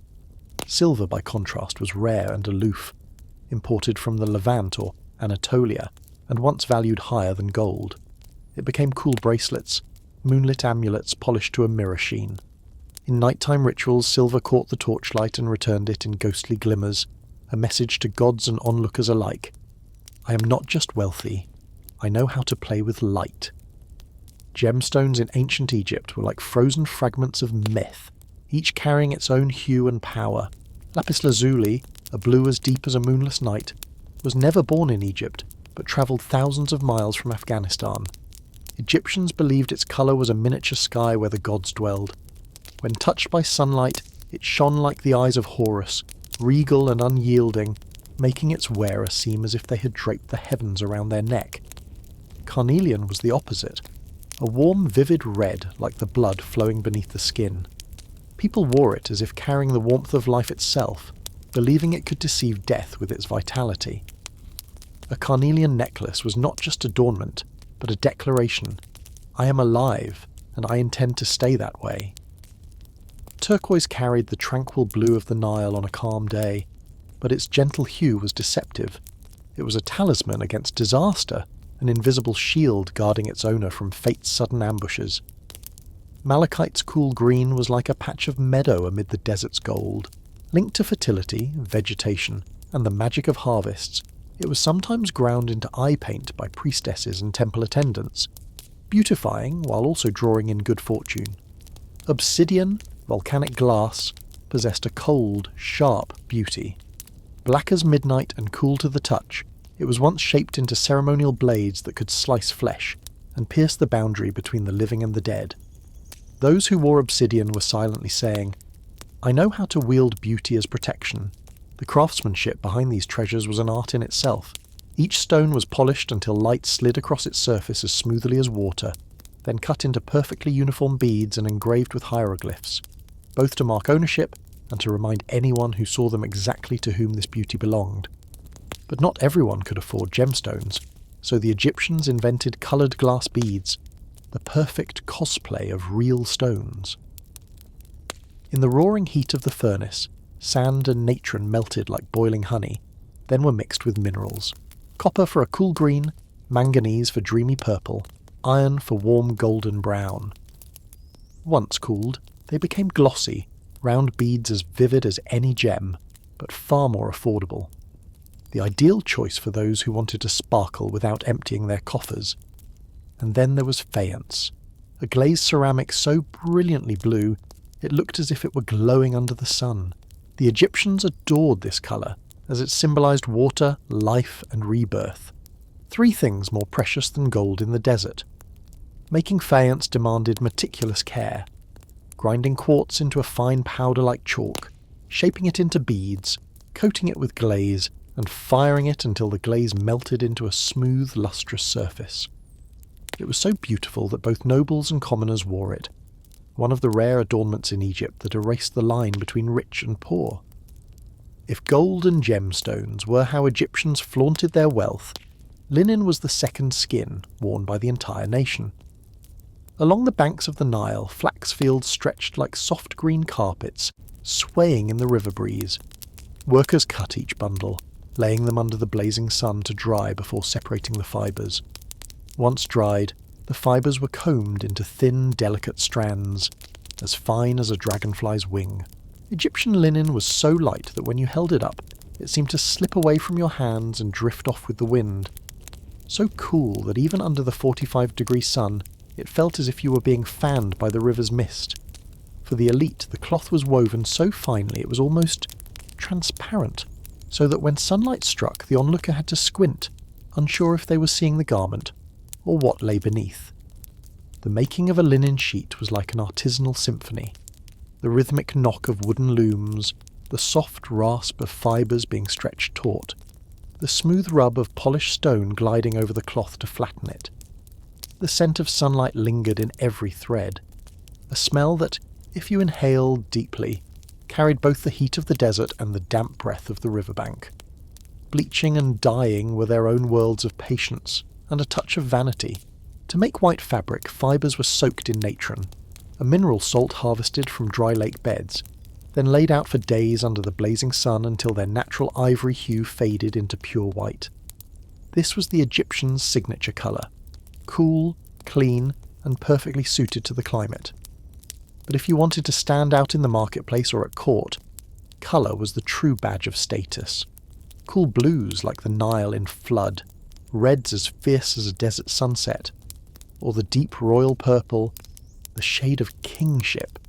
Silver, by contrast, was rare and aloof, imported from the Levant or Anatolia, and once valued higher than gold. It became cool bracelets, moonlit amulets polished to a mirror sheen. In nighttime rituals, silver caught the torchlight and returned it in ghostly glimmers, a message to gods and onlookers alike. I am not just wealthy, I know how to play with light. Gemstones in ancient Egypt were like frozen fragments of myth, each carrying its own hue and power. Lapis lazuli, a blue as deep as a moonless night, was never born in Egypt, but travelled thousands of miles from Afghanistan. Egyptians believed its colour was a miniature sky where the gods dwelled. When touched by sunlight, it shone like the eyes of Horus, regal and unyielding, making its wearer seem as if they had draped the heavens around their neck. Carnelian was the opposite, a warm, vivid red like the blood flowing beneath the skin. People wore it as if carrying the warmth of life itself, believing it could deceive death with its vitality. A carnelian necklace was not just adornment, but a declaration: I am alive, and I intend to stay that way. Turquoise carried the tranquil blue of the Nile on a calm day, but its gentle hue was deceptive. It was a talisman against disaster, an invisible shield guarding its owner from fate's sudden ambushes. Malachite's cool green was like a patch of meadow amid the desert's gold. Linked to fertility, vegetation, and the magic of harvests, it was sometimes ground into eye paint by priestesses and temple attendants, beautifying while also drawing in good fortune. Obsidian, volcanic glass, possessed a cold, sharp beauty. Black as midnight and cool to the touch, it was once shaped into ceremonial blades that could slice flesh and pierce the boundary between the living and the dead. Those who wore obsidian were silently saying, I know how to wield beauty as protection. The craftsmanship behind these treasures was an art in itself. Each stone was polished until light slid across its surface as smoothly as water, then cut into perfectly uniform beads and engraved with hieroglyphs, both to mark ownership and to remind anyone who saw them exactly to whom this beauty belonged. But not everyone could afford gemstones, so the Egyptians invented coloured glass beads, the perfect cosplay of real stones. In the roaring heat of the furnace, sand and natron melted like boiling honey, then were mixed with minerals. Copper for a cool green, manganese for dreamy purple, iron for warm golden brown. Once cooled, they became glossy, round beads as vivid as any gem, but far more affordable. The ideal choice for those who wanted to sparkle without emptying their coffers. And then there was faience, a glazed ceramic so brilliantly blue it looked as if it were glowing under the sun. The Egyptians adored this colour, as it symbolised water, life and rebirth. 3 things more precious than gold in the desert. Making faience demanded meticulous care, grinding quartz into a fine powder like chalk, shaping it into beads, coating it with glaze, and firing it until the glaze melted into a smooth, lustrous surface. It was so beautiful that both nobles and commoners wore it, one of the rare adornments in Egypt that erased the line between rich and poor. If gold and gemstones were how Egyptians flaunted their wealth, linen was the second skin worn by the entire nation. Along the banks of the Nile, flax fields stretched like soft green carpets, swaying in the river breeze. Workers cut each bundle, laying them under the blazing sun to dry before separating the fibres. Once dried, the fibres were combed into thin, delicate strands, as fine as a dragonfly's wing. Egyptian linen was so light that when you held it up, it seemed to slip away from your hands and drift off with the wind. So cool that even under the 45-degree sun, it felt as if you were being fanned by the river's mist. For the elite, the cloth was woven so finely it was almost transparent, so that when sunlight struck, the onlooker had to squint, unsure if they were seeing the garment or what lay beneath. The making of a linen sheet was like an artisanal symphony. The rhythmic knock of wooden looms, the soft rasp of fibres being stretched taut, the smooth rub of polished stone gliding over the cloth to flatten it. The scent of sunlight lingered in every thread, a smell that, if you inhaled deeply, carried both the heat of the desert and the damp breath of the riverbank. Bleaching and dyeing were their own worlds of patience and a touch of vanity. To make white fabric, fibres were soaked in natron, a mineral salt harvested from dry lake beds, then laid out for days under the blazing sun until their natural ivory hue faded into pure white. This was the Egyptian's signature colour, cool, clean, and perfectly suited to the climate. But if you wanted to stand out in the marketplace or at court, colour was the true badge of status. Cool blues like the Nile in flood, reds as fierce as a desert sunset, or the deep royal purple, the shade of kingship,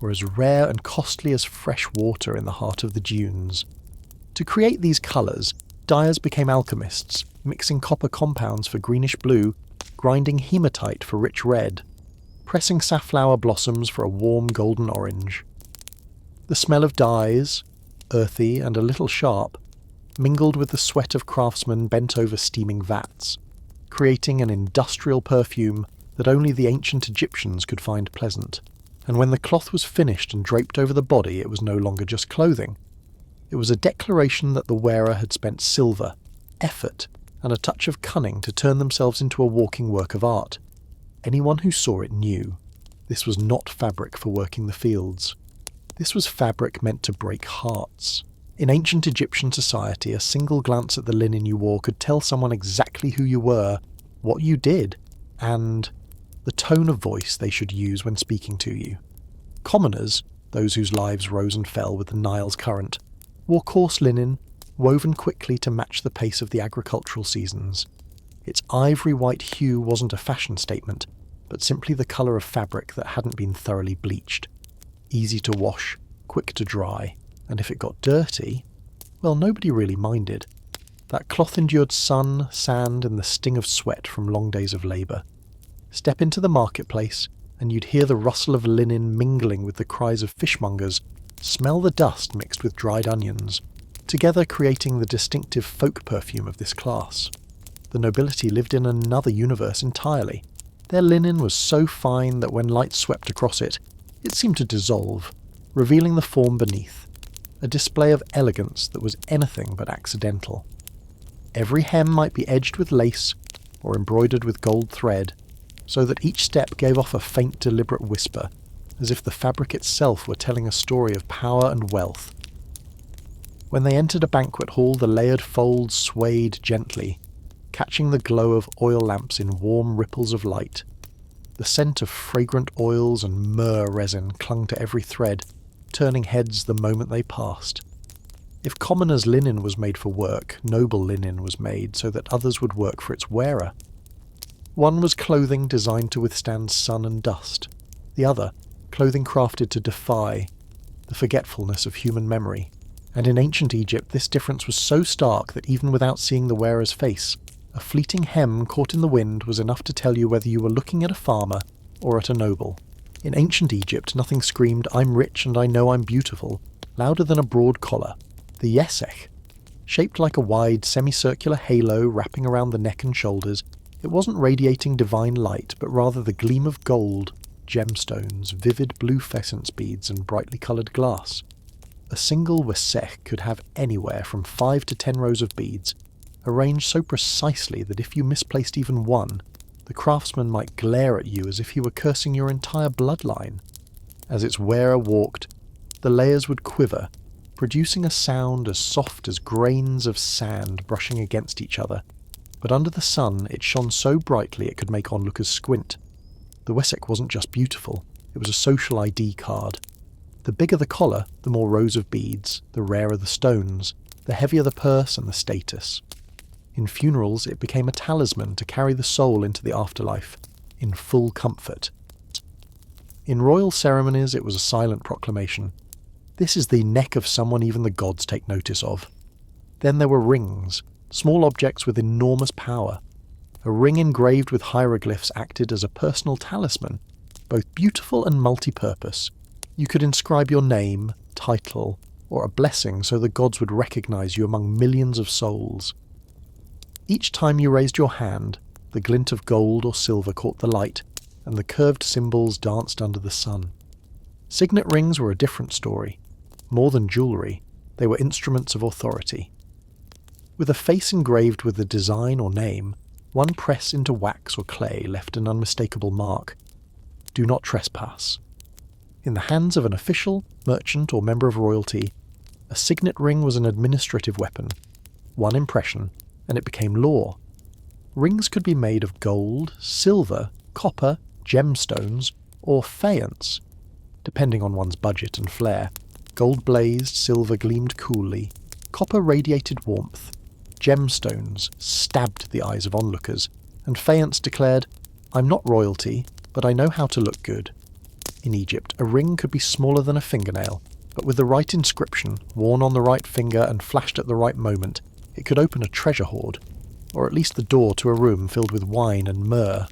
were as rare and costly as fresh water in the heart of the dunes. To create these colours, dyers became alchemists, mixing copper compounds for greenish blue, grinding hematite for rich red, pressing safflower blossoms for a warm golden orange. The smell of dyes, earthy and a little sharp, mingled with the sweat of craftsmen bent over steaming vats, creating an industrial perfume that only the ancient Egyptians could find pleasant. And when the cloth was finished and draped over the body, it was no longer just clothing. It was a declaration that the wearer had spent silver, effort, and a touch of cunning to turn themselves into a walking work of art. Anyone who saw it knew. This was not fabric for working the fields. This was fabric meant to break hearts. In ancient Egyptian society, a single glance at the linen you wore could tell someone exactly who you were, what you did, and the tone of voice they should use when speaking to you. Commoners, those whose lives rose and fell with the Nile's current, wore coarse linen, woven quickly to match the pace of the agricultural seasons. Its ivory white hue wasn't a fashion statement, but simply the colour of fabric that hadn't been thoroughly bleached. Easy to wash, quick to dry, and if it got dirty, well, nobody really minded. That cloth endured sun, sand, and the sting of sweat from long days of labour. Step into the marketplace, and you'd hear the rustle of linen mingling with the cries of fishmongers, smell the dust mixed with dried onions, together creating the distinctive folk perfume of this class. The nobility lived in another universe entirely. Their linen was so fine that when light swept across it, it seemed to dissolve, revealing the form beneath, a display of elegance that was anything but accidental. Every hem might be edged with lace or embroidered with gold thread, so that each step gave off a faint deliberate whisper, as if the fabric itself were telling a story of power and wealth. When they entered a banquet hall, the layered folds swayed gently, catching the glow of oil lamps in warm ripples of light. The scent of fragrant oils and myrrh resin clung to every thread, turning heads the moment they passed. If commoners' linen was made for work, noble linen was made so that others would work for its wearer. One was clothing designed to withstand sun and dust. The other, clothing crafted to defy the forgetfulness of human memory. And in ancient Egypt, this difference was so stark that even without seeing the wearer's face, a fleeting hem caught in the wind was enough to tell you whether you were looking at a farmer or at a noble. In ancient Egypt, nothing screamed, "I'm rich and I know I'm beautiful," louder than a broad collar, the yesech, Shaped like a wide, semicircular halo wrapping around the neck and shoulders, it wasn't radiating divine light, but rather the gleam of gold, gemstones, vivid blue pheasant's beads, and brightly coloured glass. A single wesek could have anywhere from 5 to 10 rows of beads, arranged so precisely that if you misplaced even one, the craftsman might glare at you as if he were cursing your entire bloodline. As its wearer walked, the layers would quiver, producing a sound as soft as grains of sand brushing against each other, but under the sun it shone so brightly it could make onlookers squint. The wesek wasn't just beautiful, it was a social ID card. The bigger the collar, the more rows of beads, the rarer the stones, the heavier the purse and the status. In funerals, it became a talisman to carry the soul into the afterlife, in full comfort. In royal ceremonies, it was a silent proclamation. This is the neck of someone even the gods take notice of. Then there were rings, small objects with enormous power. A ring engraved with hieroglyphs acted as a personal talisman, both beautiful and multi-purpose. You could inscribe your name, title, or a blessing so the gods would recognize you among millions of souls. Each time you raised your hand, the glint of gold or silver caught the light, and the curved symbols danced under the sun. Signet rings were a different story. More than jewellery, they were instruments of authority. With a face engraved with the design or name, one press into wax or clay left an unmistakable mark. Do not trespass. In the hands of an official, merchant, or member of royalty, a signet ring was an administrative weapon. One impression, and it became law. Rings could be made of gold, silver, copper, gemstones, or faience, depending on one's budget and flair. Gold blazed, silver gleamed coolly, copper radiated warmth, gemstones stabbed the eyes of onlookers, and faience declared, "I'm not royalty, but I know how to look good." In Egypt, a ring could be smaller than a fingernail, but with the right inscription, worn on the right finger and flashed at the right moment, it could open a treasure hoard, or at least the door to a room filled with wine and myrrh.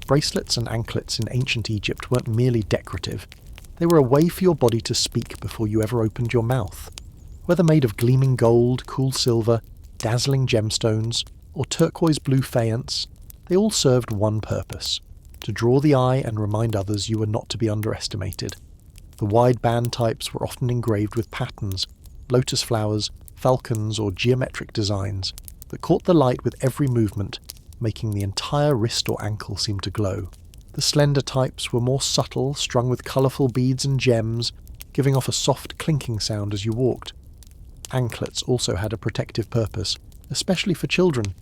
Bracelets and anklets in ancient Egypt weren't merely decorative. They were a way for your body to speak before you ever opened your mouth. Whether made of gleaming gold, cool silver, dazzling gemstones, or turquoise blue faience, they all served one purpose: to draw the eye and remind others you were not to be underestimated. The wide band types were often engraved with patterns, lotus flowers, falcons, or geometric designs that caught the light with every movement, making the entire wrist or ankle seem to glow. The slender types were more subtle, strung with colourful beads and gems, giving off a soft clinking sound as you walked. Anklets also had a protective purpose, especially for children.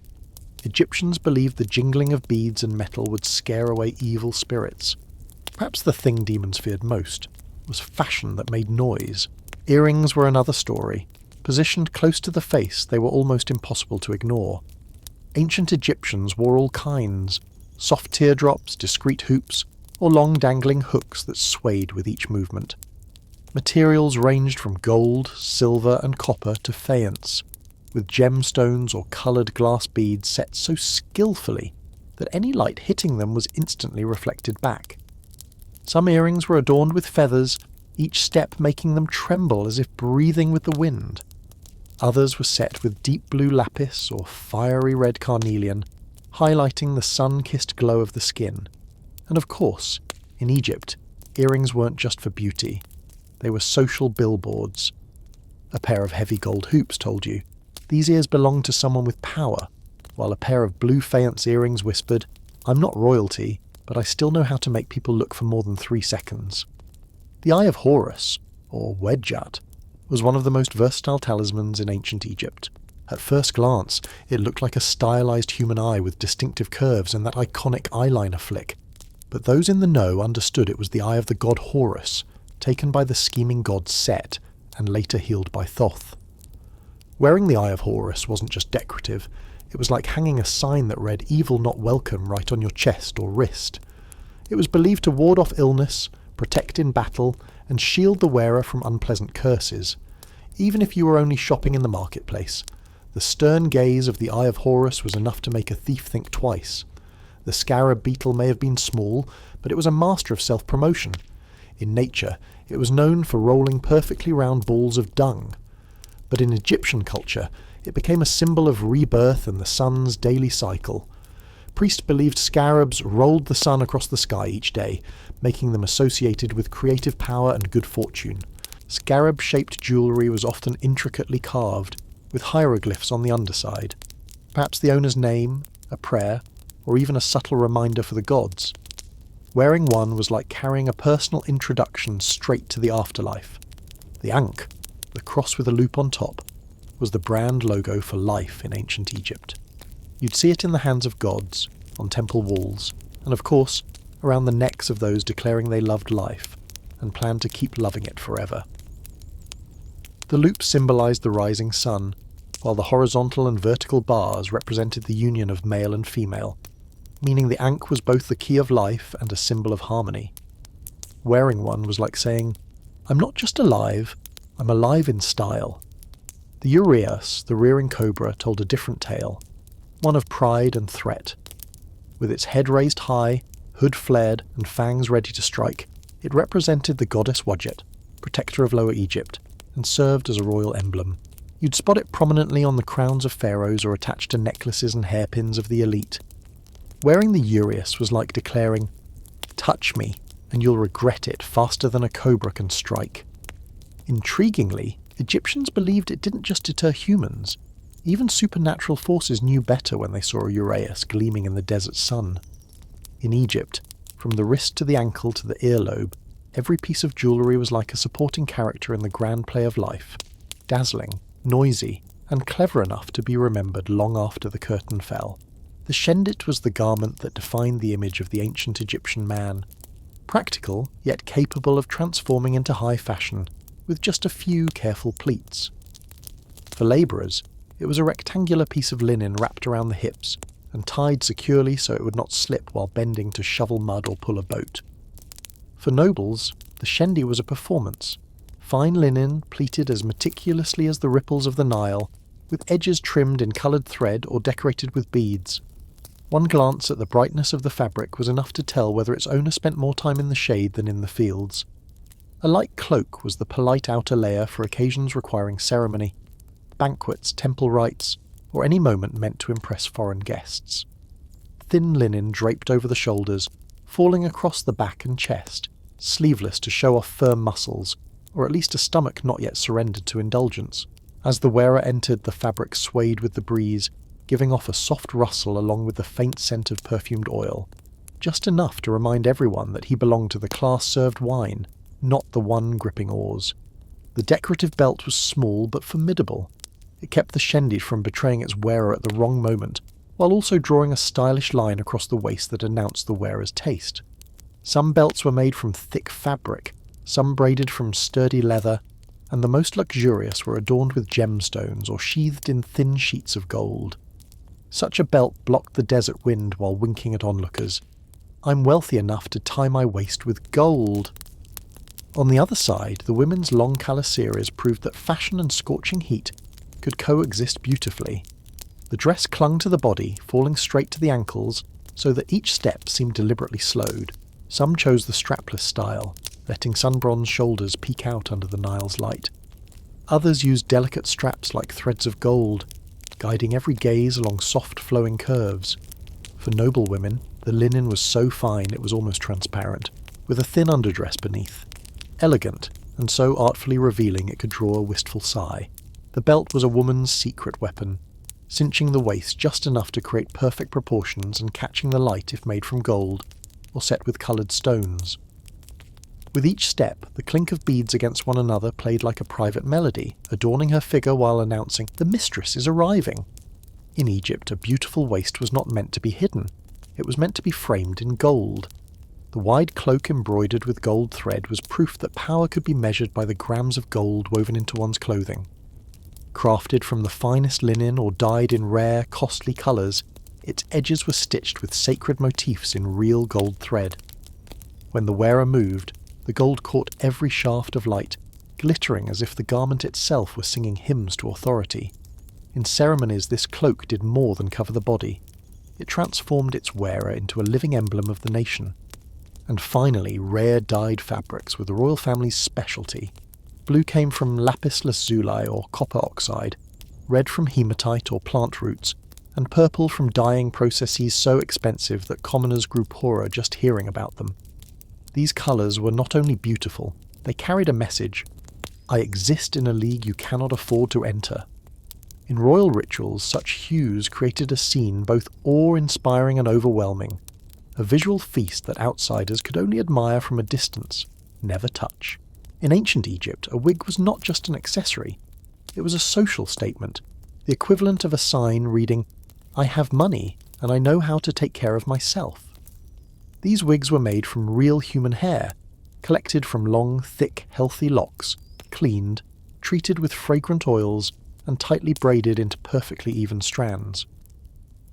Egyptians believed the jingling of beads and metal would scare away evil spirits. Perhaps the thing demons feared most was fashion that made noise. Earrings were another story. Positioned close to the face, they were almost impossible to ignore. Ancient Egyptians wore all kinds: soft teardrops, discreet hoops, or long dangling hooks that swayed with each movement. Materials ranged from gold, silver, and copper to faience, with gemstones or coloured glass beads set so skillfully that any light hitting them was instantly reflected back. Some earrings were adorned with feathers, each step making them tremble as if breathing with the wind. Others were set with deep blue lapis or fiery red carnelian, highlighting the sun-kissed glow of the skin. And of course, in Egypt, earrings weren't just for beauty. They were social billboards. A pair of heavy gold hoops told you, "These ears belong to someone with power," while a pair of blue faience earrings whispered, "I'm not royalty, but I still know how to make people look for more than 3 seconds." The Eye of Horus, or Wedjat, was one of the most versatile talismans in ancient Egypt. At first glance, it looked like a stylized human eye with distinctive curves and that iconic eyeliner flick. But those in the know understood it was the eye of the god Horus, taken by the scheming god Set, and later healed by Thoth. Wearing the Eye of Horus wasn't just decorative, it was like hanging a sign that read "Evil not welcome" right on your chest or wrist. It was believed to ward off illness, protect in battle, and shield the wearer from unpleasant curses. Even if you were only shopping in the marketplace, the stern gaze of the Eye of Horus was enough to make a thief think twice. The scarab beetle may have been small, but it was a master of self-promotion. In nature, it was known for rolling perfectly round balls of dung. But in Egyptian culture, it became a symbol of rebirth and the sun's daily cycle. Priests believed scarabs rolled the sun across the sky each day, making them associated with creative power and good fortune. Scarab-shaped jewellery was often intricately carved, with hieroglyphs on the underside. Perhaps the owner's name, a prayer, or even a subtle reminder for the gods. Wearing one was like carrying a personal introduction straight to the afterlife. The Ankh, the cross with a loop on top, was the brand logo for life in ancient Egypt. You'd see it in the hands of gods, on temple walls, and of course, around the necks of those declaring they loved life, and planned to keep loving it forever. The loop symbolised the rising sun, while the horizontal and vertical bars represented the union of male and female, meaning the Ankh was both the key of life and a symbol of harmony. Wearing one was like saying, "I'm not just alive, I'm alive in style." The uraeus, the rearing cobra, told a different tale, one of pride and threat. With its head raised high, hood flared, and fangs ready to strike, it represented the goddess Wadjet, protector of Lower Egypt, and served as a royal emblem. You'd spot it prominently on the crowns of pharaohs or attached to necklaces and hairpins of the elite. Wearing the uraeus was like declaring, "Touch me, and you'll regret it faster than a cobra can strike." Intriguingly, Egyptians believed it didn't just deter humans. Even supernatural forces knew better when they saw a uraeus gleaming in the desert sun. In Egypt, from the wrist to the ankle to the earlobe, every piece of jewellery was like a supporting character in the grand play of life, dazzling, noisy, and clever enough to be remembered long after the curtain fell. The shendit was the garment that defined the image of the ancient Egyptian man, practical yet capable of transforming into high fashion, with just a few careful pleats. For labourers, it was a rectangular piece of linen wrapped around the hips and tied securely so it would not slip while bending to shovel mud or pull a boat. For nobles, the shendi was a performance, fine linen pleated as meticulously as the ripples of the Nile, with edges trimmed in coloured thread or decorated with beads. One glance at the brightness of the fabric was enough to tell whether its owner spent more time in the shade than in the fields. A light cloak was the polite outer layer for occasions requiring ceremony, banquets, temple rites, or any moment meant to impress foreign guests. Thin linen draped over the shoulders, falling across the back and chest, sleeveless to show off firm muscles, or at least a stomach not yet surrendered to indulgence. As the wearer entered, the fabric swayed with the breeze, giving off a soft rustle along with the faint scent of perfumed oil, just enough to remind everyone that he belonged to the class served wine, not the one gripping oars. The decorative belt was small but formidable. It kept the shendi from betraying its wearer at the wrong moment, while also drawing a stylish line across the waist that announced the wearer's taste. Some belts were made from thick fabric, some braided from sturdy leather, and the most luxurious were adorned with gemstones or sheathed in thin sheets of gold. Such a belt blocked the desert wind while winking at onlookers. "I'm wealthy enough to tie my waist with gold." On the other side, the women's long calasiris proved that fashion and scorching heat could coexist beautifully. The dress clung to the body, falling straight to the ankles, so that each step seemed deliberately slowed. Some chose the strapless style, letting sun-bronzed shoulders peek out under the Nile's light. Others used delicate straps like threads of gold, guiding every gaze along soft flowing curves. For noble women, the linen was so fine it was almost transparent, with a thin underdress beneath. Elegant, and so artfully revealing it could draw a wistful sigh. The belt was a woman's secret weapon, cinching the waist just enough to create perfect proportions and catching the light if made from gold, or set with coloured stones. With each step, the clink of beads against one another played like a private melody, adorning her figure while announcing, "The mistress is arriving." In Egypt, a beautiful waist was not meant to be hidden. It was meant to be framed in gold. The wide cloak embroidered with gold thread was proof that power could be measured by the grams of gold woven into one's clothing. Crafted from the finest linen or dyed in rare, costly colours, its edges were stitched with sacred motifs in real gold thread. When the wearer moved, the gold caught every shaft of light, glittering as if the garment itself were singing hymns to authority. In ceremonies, this cloak did more than cover the body. It transformed its wearer into a living emblem of the nation. And finally, rare dyed fabrics were the royal family's specialty. Blue came from lapis lazuli or copper oxide, red from hematite or plant roots, and purple from dyeing processes so expensive that commoners grew poorer just hearing about them. These colours were not only beautiful, they carried a message. I exist in a league you cannot afford to enter. In royal rituals, such hues created a scene both awe-inspiring and overwhelming, a visual feast that outsiders could only admire from a distance, never touch. In ancient Egypt, a wig was not just an accessory. It was a social statement, the equivalent of a sign reading, I have money and I know how to take care of myself. These wigs were made from real human hair, collected from long, thick, healthy locks, cleaned, treated with fragrant oils, and tightly braided into perfectly even strands.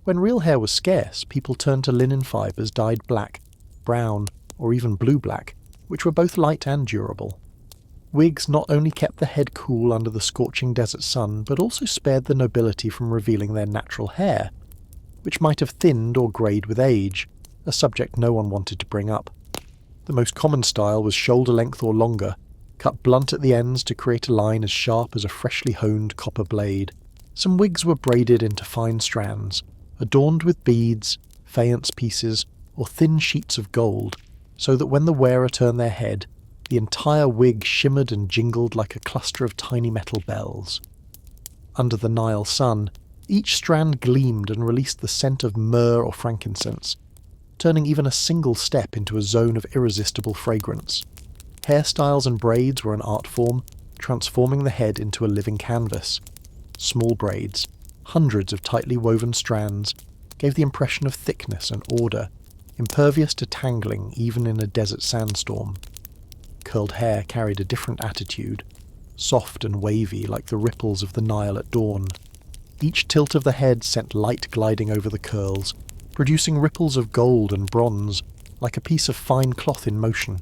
When real hair was scarce, people turned to linen fibres dyed black, brown, or even blue-black, which were both light and durable. Wigs not only kept the head cool under the scorching desert sun, but also spared the nobility from revealing their natural hair, which might have thinned or greyed with age, a subject no one wanted to bring up. The most common style was shoulder length or longer, cut blunt at the ends to create a line as sharp as a freshly honed copper blade. Some wigs were braided into fine strands, adorned with beads, faience pieces, or thin sheets of gold, so that when the wearer turned their head, the entire wig shimmered and jingled like a cluster of tiny metal bells. Under the Nile sun, each strand gleamed and released the scent of myrrh or frankincense, turning even a single step into a zone of irresistible fragrance. Hairstyles and braids were an art form, transforming the head into a living canvas. Small braids, hundreds of tightly woven strands, gave the impression of thickness and order, impervious to tangling even in a desert sandstorm. Curled hair carried a different attitude, soft and wavy like the ripples of the Nile at dawn. Each tilt of the head sent light gliding over the curls, producing ripples of gold and bronze, like a piece of fine cloth in motion.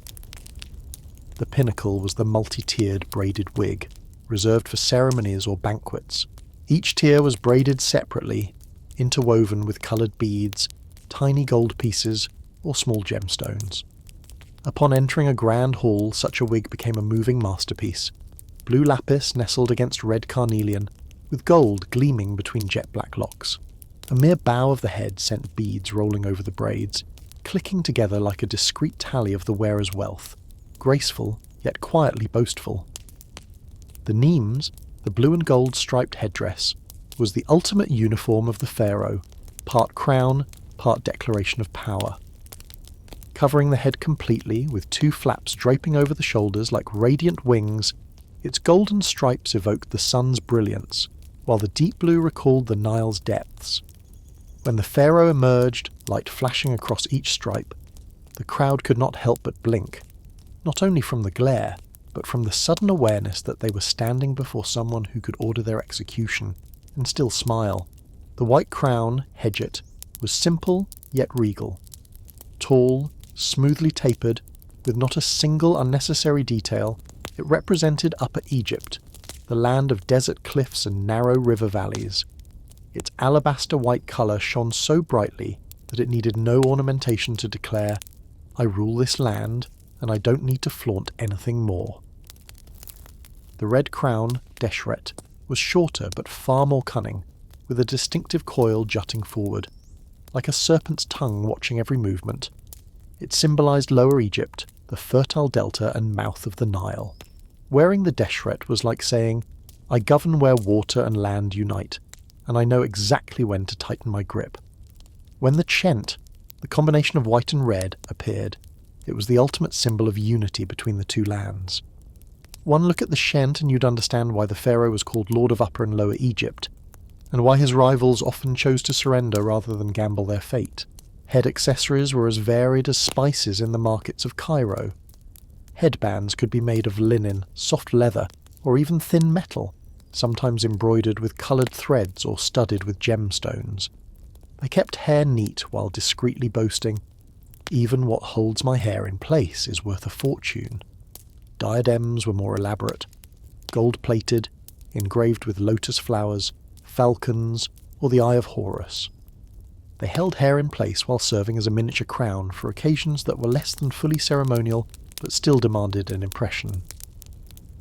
The pinnacle was the multi-tiered braided wig, reserved for ceremonies or banquets. Each tier was braided separately, interwoven with coloured beads, tiny gold pieces, or small gemstones. Upon entering a grand hall, such a wig became a moving masterpiece. Blue lapis nestled against red carnelian, with gold gleaming between jet-black locks. A mere bow of the head sent beads rolling over the braids, clicking together like a discreet tally of the wearer's wealth, graceful, yet quietly boastful. The nemes, the blue and gold striped headdress, was the ultimate uniform of the pharaoh, part crown, part declaration of power. Covering the head completely, with two flaps draping over the shoulders like radiant wings, its golden stripes evoked the sun's brilliance, while the deep blue recalled the Nile's depths. When the pharaoh emerged, light flashing across each stripe, the crowd could not help but blink, not only from the glare, but from the sudden awareness that they were standing before someone who could order their execution, and still smile. The white crown, hedget, was simple yet regal. Tall, smoothly tapered, with not a single unnecessary detail, it represented Upper Egypt, the land of desert cliffs and narrow river valleys. Its alabaster white colour shone so brightly that it needed no ornamentation to declare, I rule this land, and I don't need to flaunt anything more. The red crown, deshret, was shorter but far more cunning, with a distinctive coil jutting forward, like a serpent's tongue watching every movement. It symbolised Lower Egypt, the fertile delta and mouth of the Nile. Wearing the deshret was like saying, I govern where water and land unite, and I know exactly when to tighten my grip. When the chent, the combination of white and red, appeared, it was the ultimate symbol of unity between the two lands. One look at the shent and you'd understand why the pharaoh was called Lord of Upper and Lower Egypt, and why his rivals often chose to surrender rather than gamble their fate. Head accessories were as varied as spices in the markets of Cairo. Headbands could be made of linen, soft leather, or even thin metal, sometimes embroidered with coloured threads or studded with gemstones. They kept hair neat while discreetly boasting, even what holds my hair in place is worth a fortune. Diadems were more elaborate, gold-plated, engraved with lotus flowers, falcons, or the Eye of Horus. They held hair in place while serving as a miniature crown for occasions that were less than fully ceremonial but still demanded an impression.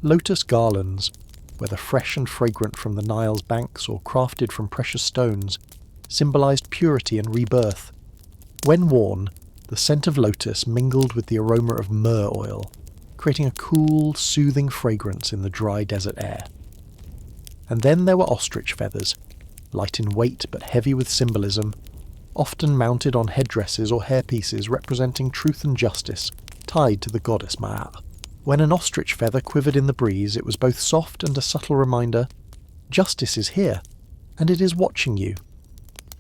Lotus garlands, whether fresh and fragrant from the Nile's banks or crafted from precious stones, symbolized purity and rebirth. When worn, the scent of lotus mingled with the aroma of myrrh oil, creating a cool, soothing fragrance in the dry desert air. And then there were ostrich feathers, light in weight but heavy with symbolism, often mounted on headdresses or hairpieces representing truth and justice, tied to the goddess Ma'at. When an ostrich feather quivered in the breeze, it was both soft and a subtle reminder, justice is here, and it is watching you.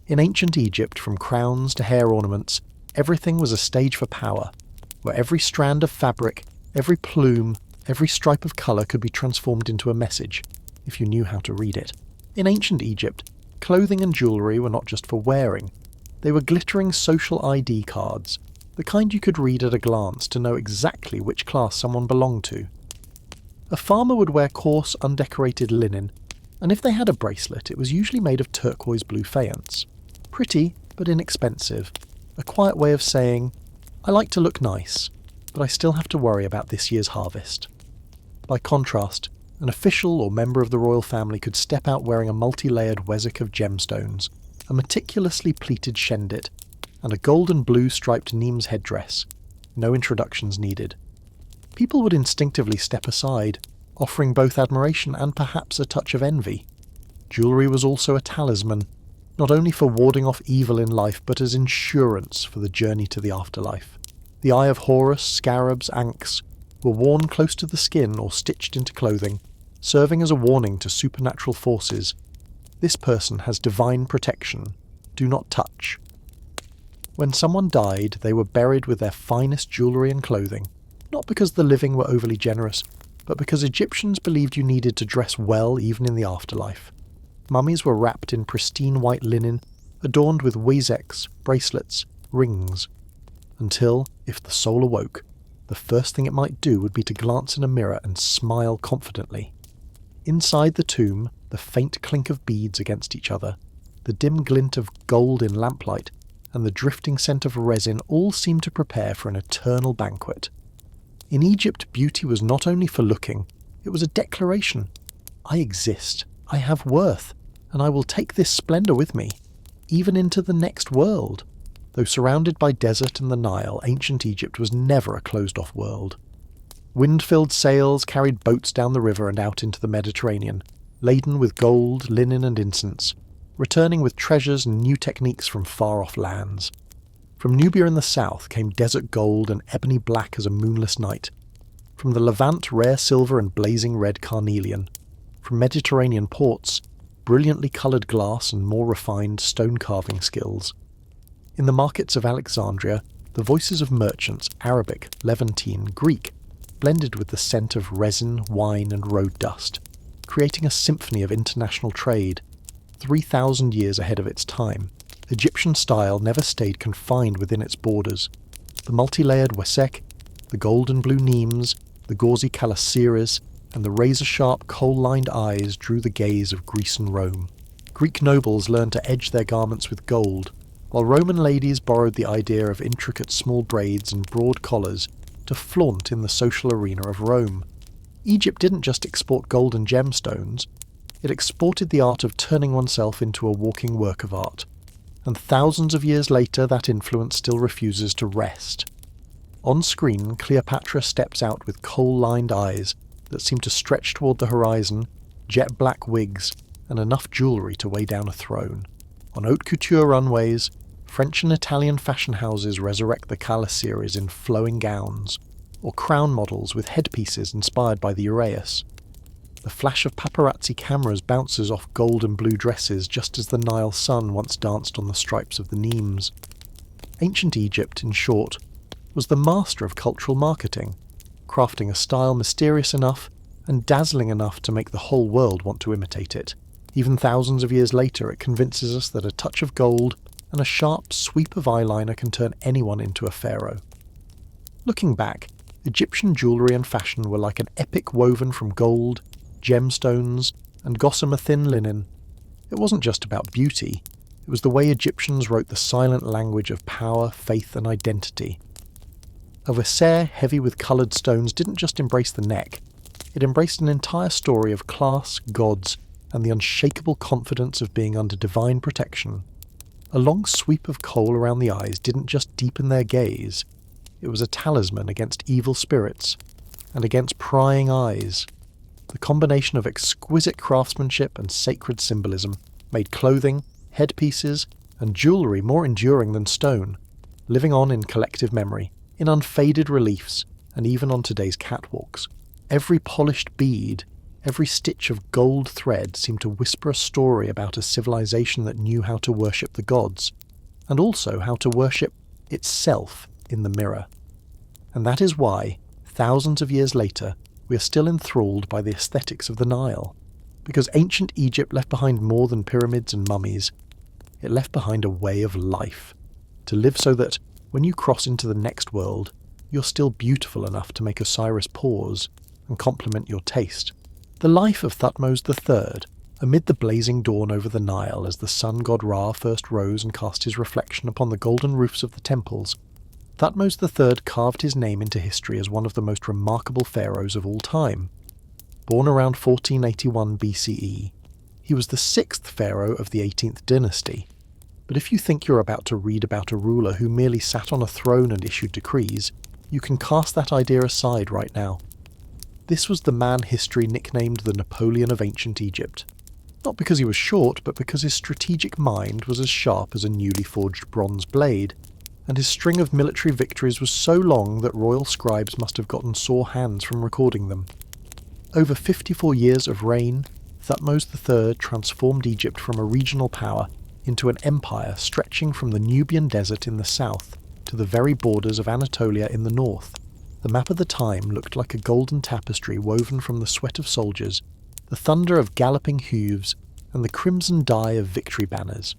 In ancient Egypt, from crowns to hair ornaments, everything was a stage for power, where every strand of fabric, every plume, every stripe of colour could be transformed into a message, if you knew how to read it. In ancient Egypt, clothing and jewellery were not just for wearing. They were glittering social ID cards, the kind you could read at a glance to know exactly which class someone belonged to. A farmer would wear coarse, undecorated linen, and if they had a bracelet, it was usually made of turquoise blue faience. Pretty, but inexpensive. A quiet way of saying, I like to look nice, but I still have to worry about this year's harvest. By contrast, an official or member of the royal family could step out wearing a multi-layered wezek of gemstones, a meticulously pleated shendit, and a gold and blue striped Neem's headdress. No introductions needed. People would instinctively step aside, offering both admiration and perhaps a touch of envy. Jewellery was also a talisman, not only for warding off evil in life, but as insurance for the journey to the afterlife. The eye of Horus, scarabs, ankhs were worn close to the skin or stitched into clothing, serving as a warning to supernatural forces. This person has divine protection. Do not touch. When someone died, they were buried with their finest jewellery and clothing, not because the living were overly generous, but because Egyptians believed you needed to dress well even in the afterlife. Mummies were wrapped in pristine white linen, adorned with wezeks, bracelets, rings, until, if the soul awoke, the first thing it might do would be to glance in a mirror and smile confidently. Inside the tomb, the faint clink of beads against each other, the dim glint of gold in lamplight, and the drifting scent of resin all seemed to prepare for an eternal banquet. In Egypt, beauty was not only for looking, it was a declaration. I exist, I have worth, and I will take this splendour with me, even into the next world. Though surrounded by desert and the Nile, ancient Egypt was never a closed-off world. Wind-filled sails carried boats down the river and out into the Mediterranean, laden with gold, linen and incense, returning with treasures and new techniques from far-off lands. From Nubia in the south came desert gold and ebony black as a moonless night. From the Levant, rare silver and blazing red carnelian. From Mediterranean ports, brilliantly coloured glass and more refined stone-carving skills. In the markets of Alexandria, the voices of merchants, Arabic, Levantine, Greek, blended with the scent of resin, wine and road dust, creating a symphony of international trade. 3,000 years ahead of its time, Egyptian style never stayed confined within its borders. The multi-layered wezek, the gold and blue Neems, the gauzy calasiris, and the razor-sharp, coal-lined eyes drew the gaze of Greece and Rome. Greek nobles learned to edge their garments with gold, while Roman ladies borrowed the idea of intricate small braids and broad collars to flaunt in the social arena of Rome. Egypt didn't just export gold and gemstones, it exported the art of turning oneself into a walking work of art. And thousands of years later, that influence still refuses to rest. On screen, Cleopatra steps out with coal-lined eyes that seem to stretch toward the horizon, jet-black wigs, and enough jewellery to weigh down a throne. On haute couture runways, French and Italian fashion houses resurrect the calasiris in flowing gowns, or crown models with headpieces inspired by the uraeus. The flash of paparazzi cameras bounces off gold and blue dresses just as the Nile sun once danced on the stripes of the Neems. Ancient Egypt, in short, was the master of cultural marketing, crafting a style mysterious enough and dazzling enough to make the whole world want to imitate it. Even thousands of years later, it convinces us that a touch of gold and a sharp sweep of eyeliner can turn anyone into a pharaoh. Looking back, Egyptian jewellery and fashion were like an epic woven from gold, gemstones, and gossamer thin linen. It wasn't just about beauty, it was the way Egyptians wrote the silent language of power, faith, and identity. A vaser heavy with coloured stones didn't just embrace the neck, It embraced an entire story of class, gods, and the unshakable confidence of being under divine protection. A long sweep of kohl around the eyes didn't just deepen their gaze, it was a talisman against evil spirits, and against prying eyes. The combination of exquisite craftsmanship and sacred symbolism made clothing, headpieces, and jewellery more enduring than stone, living on in collective memory, in unfaded reliefs, and even on today's catwalks. Every polished bead, every stitch of gold thread seemed to whisper a story about a civilization that knew how to worship the gods, and also how to worship itself in the mirror. And that is why, thousands of years later, we are still enthralled by the aesthetics of the Nile, because ancient Egypt left behind more than pyramids and mummies. It left behind a way of life, to live so that, when you cross into the next world, you're still beautiful enough to make Osiris pause and compliment your taste. The life of Thutmose III, amid the blazing dawn over the Nile as the sun god Ra first rose and cast his reflection upon the golden roofs of the temples, Thutmose III carved his name into history as one of the most remarkable pharaohs of all time. Born around 1481 BCE, he was the sixth pharaoh of the 18th dynasty. But if you think you're about to read about a ruler who merely sat on a throne and issued decrees, you can cast that idea aside right now. This was the man history nicknamed the Napoleon of ancient Egypt. Not because he was short, but because his strategic mind was as sharp as a newly forged bronze blade, and his string of military victories was so long that royal scribes must have gotten sore hands from recording them. Over 54 years of reign, Thutmose III transformed Egypt from a regional power into an empire stretching from the Nubian desert in the south to the very borders of Anatolia in the north. The map of the time looked like a golden tapestry woven from the sweat of soldiers, the thunder of galloping hooves, and the crimson dye of victory banners.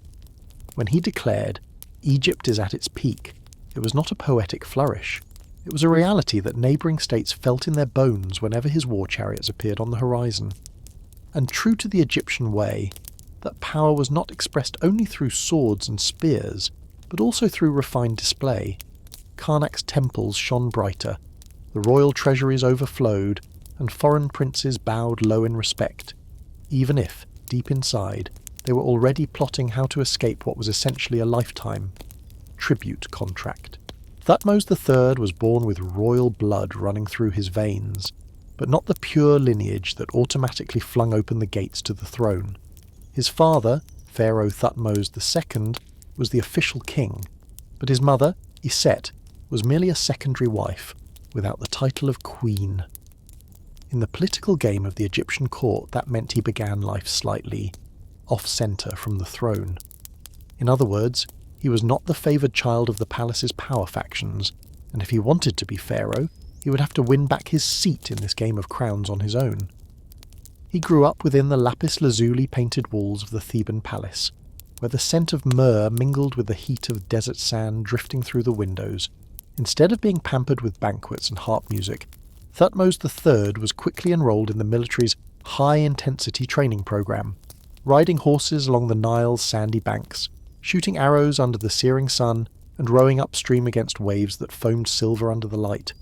When he declared, "Egypt is at its peak," it was not a poetic flourish. It was a reality that neighbouring states felt in their bones whenever his war chariots appeared on the horizon. And true to the Egyptian way, that power was not expressed only through swords and spears, but also through refined display. Karnak's temples shone brighter, the royal treasuries overflowed, and foreign princes bowed low in respect, even if, deep inside, they were already plotting how to escape what was essentially a lifetime tribute contract. Thutmose III was born with royal blood running through his veins, but not the pure lineage that automatically flung open the gates to the throne. His father, Pharaoh Thutmose II, was the official king, but his mother, Iset, was merely a secondary wife, without the title of queen. In the political game of the Egyptian court, that meant he began life slightly off-centre from the throne. In other words, he was not the favoured child of the palace's power factions, and if he wanted to be pharaoh, he would have to win back his seat in this game of crowns on his own. He grew up within the lapis lazuli painted walls of the Theban palace, where the scent of myrrh mingled with the heat of desert sand drifting through the windows. Instead of being pampered with banquets and harp music, Thutmose III was quickly enrolled in the military's high-intensity training program, riding horses along the Nile's sandy banks, shooting arrows under the searing sun, and rowing upstream against waves that foamed silver under the light.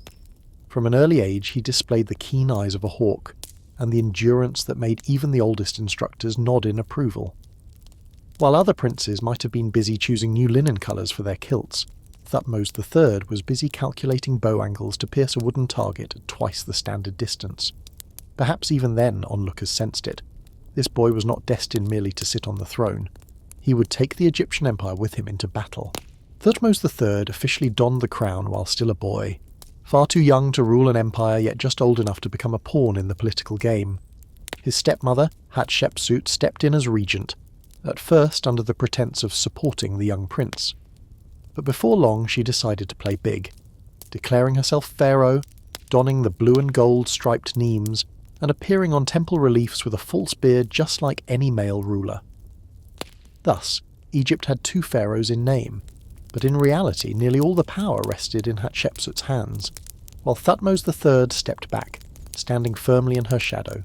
From an early age he displayed the keen eyes of a hawk, and the endurance that made even the oldest instructors nod in approval. While other princes might have been busy choosing new linen colours for their kilts, Thutmose III was busy calculating bow angles to pierce a wooden target at twice the standard distance. Perhaps even then onlookers sensed it. This boy was not destined merely to sit on the throne. He would take the Egyptian empire with him into battle. Thutmose III officially donned the crown while still a boy, far too young to rule an empire yet just old enough to become a pawn in the political game. His stepmother, Hatshepsut, stepped in as regent, at first under the pretense of supporting the young prince. But before long she decided to play big, declaring herself pharaoh, donning the blue and gold striped nemes, and appearing on temple reliefs with a false beard just like any male ruler. Thus, Egypt had two pharaohs in name, but in reality nearly all the power rested in Hatshepsut's hands, while Thutmose III stepped back, standing firmly in her shadow.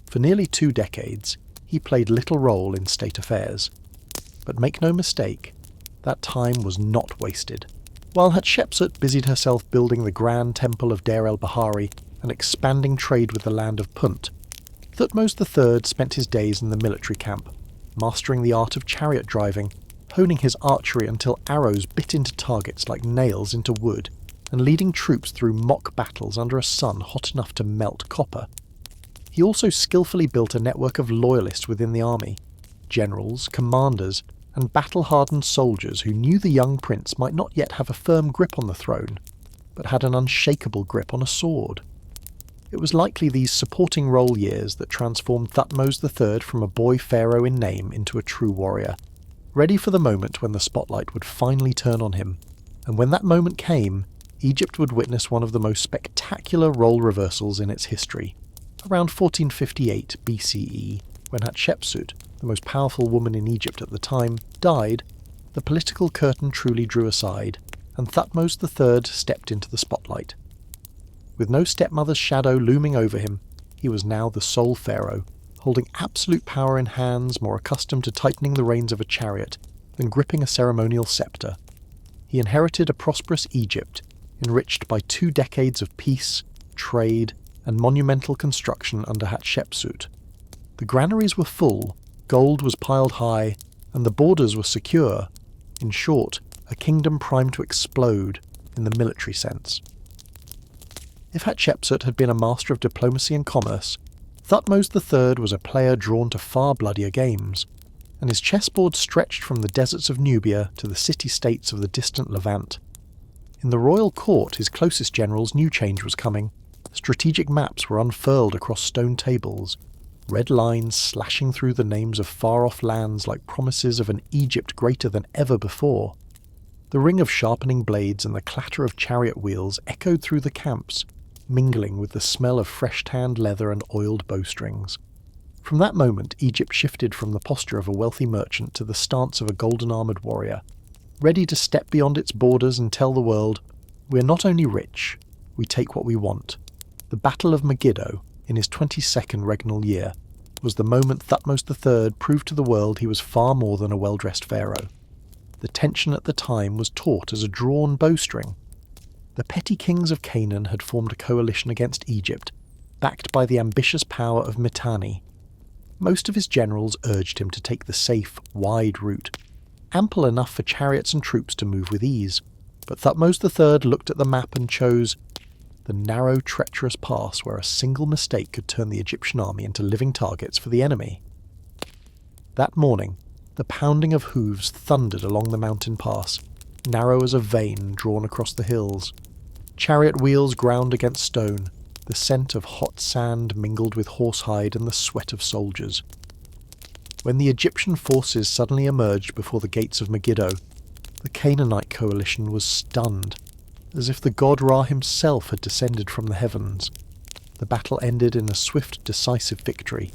For nearly 2 decades, he played little role in state affairs. But make no mistake, that time was not wasted. While Hatshepsut busied herself building the grand temple of Deir el-Bahari, an expanding trade with the land of Punt, Thutmose III spent his days in the military camp, mastering the art of chariot driving, honing his archery until arrows bit into targets like nails into wood, and leading troops through mock battles under a sun hot enough to melt copper. He also skillfully built a network of loyalists within the army, generals, commanders, and battle-hardened soldiers who knew the young prince might not yet have a firm grip on the throne, but had an unshakable grip on a sword. It was likely these supporting role years that transformed Thutmose III from a boy pharaoh in name into a true warrior, ready for the moment when the spotlight would finally turn on him. And when that moment came, Egypt would witness one of the most spectacular role reversals in its history. Around 1458 BCE, when Hatshepsut, the most powerful woman in Egypt at the time, died, the political curtain truly drew aside, and Thutmose III stepped into the spotlight. With no stepmother's shadow looming over him, he was now the sole pharaoh, holding absolute power in hands more accustomed to tightening the reins of a chariot than gripping a ceremonial scepter. He inherited a prosperous Egypt, enriched by 2 decades of peace, trade, and monumental construction under Hatshepsut. The granaries were full, gold was piled high, and the borders were secure. In short, a kingdom primed to explode in the military sense. If Hatshepsut had been a master of diplomacy and commerce, Thutmose III was a player drawn to far bloodier games, and his chessboard stretched from the deserts of Nubia to the city-states of the distant Levant. In the royal court, his closest generals knew change was coming. Strategic maps were unfurled across stone tables, red lines slashing through the names of far-off lands like promises of an Egypt greater than ever before. The ring of sharpening blades and the clatter of chariot wheels echoed through the camps, mingling with the smell of fresh-tanned leather and oiled bowstrings. From that moment, Egypt shifted from the posture of a wealthy merchant to the stance of a golden-armoured warrior, ready to step beyond its borders and tell the world, "We're not only rich, we take what we want." The Battle of Megiddo, in his 22nd regnal year, was the moment Thutmose III proved to the world he was far more than a well-dressed pharaoh. The tension at the time was taut as a drawn bowstring. The petty kings of Canaan had formed a coalition against Egypt, backed by the ambitious power of Mitanni. Most of his generals urged him to take the safe, wide route, ample enough for chariots and troops to move with ease. But Thutmose III looked at the map and chose the narrow, treacherous pass where a single mistake could turn the Egyptian army into living targets for the enemy. That morning, the pounding of hooves thundered along the mountain pass, narrow as a vein drawn across the hills. Chariot wheels ground against stone, the scent of hot sand mingled with horsehide and the sweat of soldiers. When the Egyptian forces suddenly emerged before the gates of Megiddo, the Canaanite coalition was stunned, as if the god Ra himself had descended from the heavens. The battle ended in a swift, decisive victory.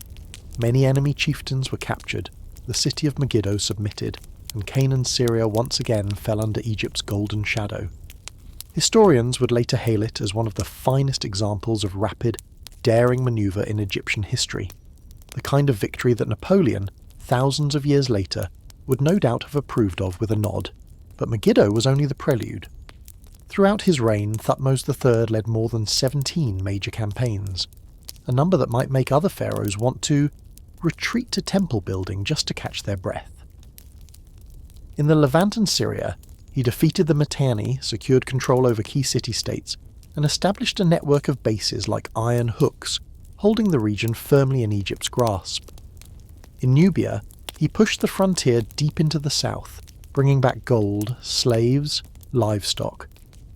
Many enemy chieftains were captured, the city of Megiddo submitted, and Canaan Syria once again fell under Egypt's golden shadow. Historians would later hail it as one of the finest examples of rapid, daring manoeuvre in Egyptian history, the kind of victory that Napoleon, thousands of years later, would no doubt have approved of with a nod. But Megiddo was only the prelude. Throughout his reign, Thutmose III led more than 17 major campaigns, a number that might make other pharaohs want to retreat to temple building just to catch their breath. In the Levant and Syria, he defeated the Mitanni, secured control over key city-states, and established a network of bases like iron hooks, holding the region firmly in Egypt's grasp. In Nubia, he pushed the frontier deep into the south, bringing back gold, slaves, livestock,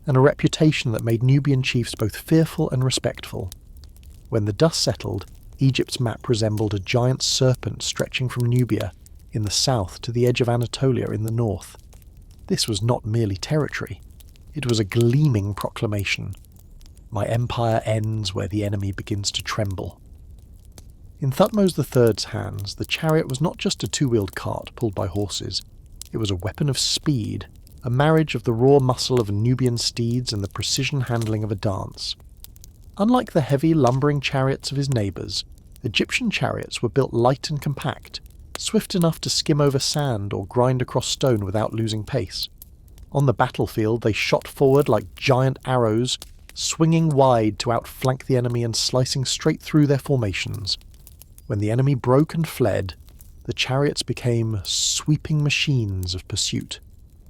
and a reputation that made Nubian chiefs both fearful and respectful. When the dust settled, Egypt's map resembled a giant serpent stretching from Nubia in the south to the edge of Anatolia in the north. This was not merely territory. It was a gleaming proclamation. My empire ends where the enemy begins to tremble. In Thutmose III's hands, the chariot was not just a two-wheeled cart pulled by horses. It was a weapon of speed, a marriage of the raw muscle of Nubian steeds and the precision handling of a dance. Unlike the heavy, lumbering chariots of his neighbours, Egyptian chariots were built light and compact, swift enough to skim over sand or grind across stone without losing pace. On the battlefield, they shot forward like giant arrows, swinging wide to outflank the enemy and slicing straight through their formations. When the enemy broke and fled, the chariots became sweeping machines of pursuit,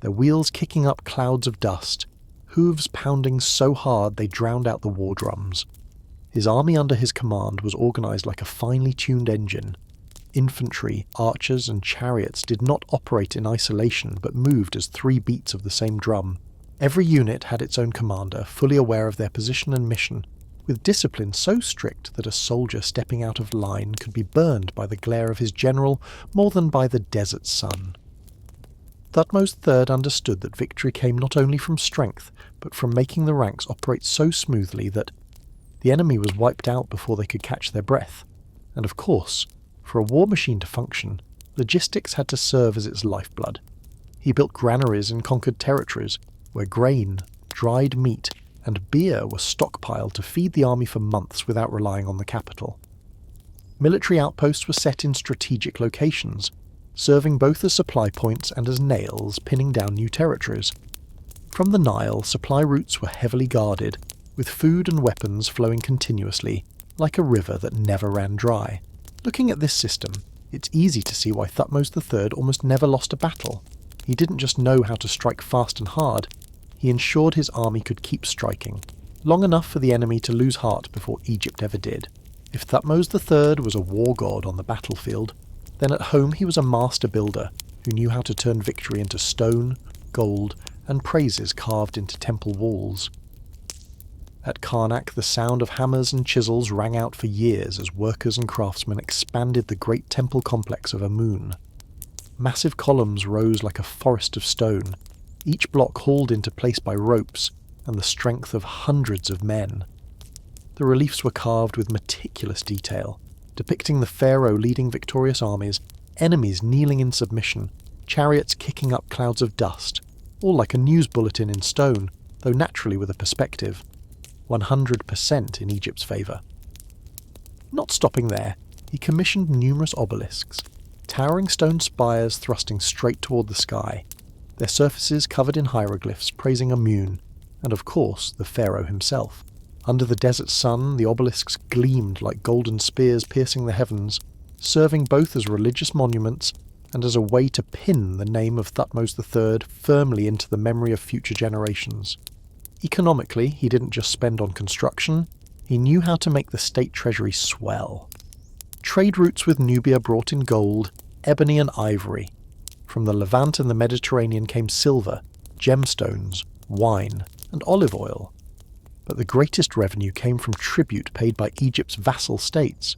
their wheels kicking up clouds of dust, hooves pounding so hard they drowned out the war drums. His army under his command was organised like a finely tuned engine. Infantry, archers and chariots did not operate in isolation but moved as 3 beats of the same drum. Every unit had its own commander, fully aware of their position and mission, with discipline so strict that a soldier stepping out of line could be burned by the glare of his general more than by the desert sun. Thutmose III understood that victory came not only from strength, but from making the ranks operate so smoothly that the enemy was wiped out before they could catch their breath. And of course, for a war machine to function, logistics had to serve as its lifeblood. He built granaries in conquered territories, where grain, dried meat, and beer were stockpiled to feed the army for months without relying on the capital. Military outposts were set in strategic locations, serving both as supply points and as nails pinning down new territories. From the Nile, supply routes were heavily guarded, with food and weapons flowing continuously, like a river that never ran dry. Looking at this system, it's easy to see why Thutmose III almost never lost a battle. He didn't just know how to strike fast and hard, he ensured his army could keep striking, long enough for the enemy to lose heart before Egypt ever did. If Thutmose III was a war god on the battlefield, then at home he was a master builder who knew how to turn victory into stone, gold, and praises carved into temple walls. At Karnak, the sound of hammers and chisels rang out for years as workers and craftsmen expanded the great temple complex of Amun. Massive columns rose like a forest of stone, each block hauled into place by ropes and the strength of hundreds of men. The reliefs were carved with meticulous detail, depicting the pharaoh leading victorious armies, enemies kneeling in submission, chariots kicking up clouds of dust, all like a news bulletin in stone, though naturally with a perspective. 100% in Egypt's favour. Not stopping there, he commissioned numerous obelisks, towering stone spires thrusting straight toward the sky, their surfaces covered in hieroglyphs praising Amun, and of course the pharaoh himself. Under the desert sun, the obelisks gleamed like golden spears piercing the heavens, serving both as religious monuments and as a way to pin the name of Thutmose III firmly into the memory of future generations. Economically, he didn't just spend on construction, he knew how to make the state treasury swell. Trade routes with Nubia brought in gold, ebony and ivory. From the Levant and the Mediterranean came silver, gemstones, wine, and olive oil. But the greatest revenue came from tribute paid by Egypt's vassal states.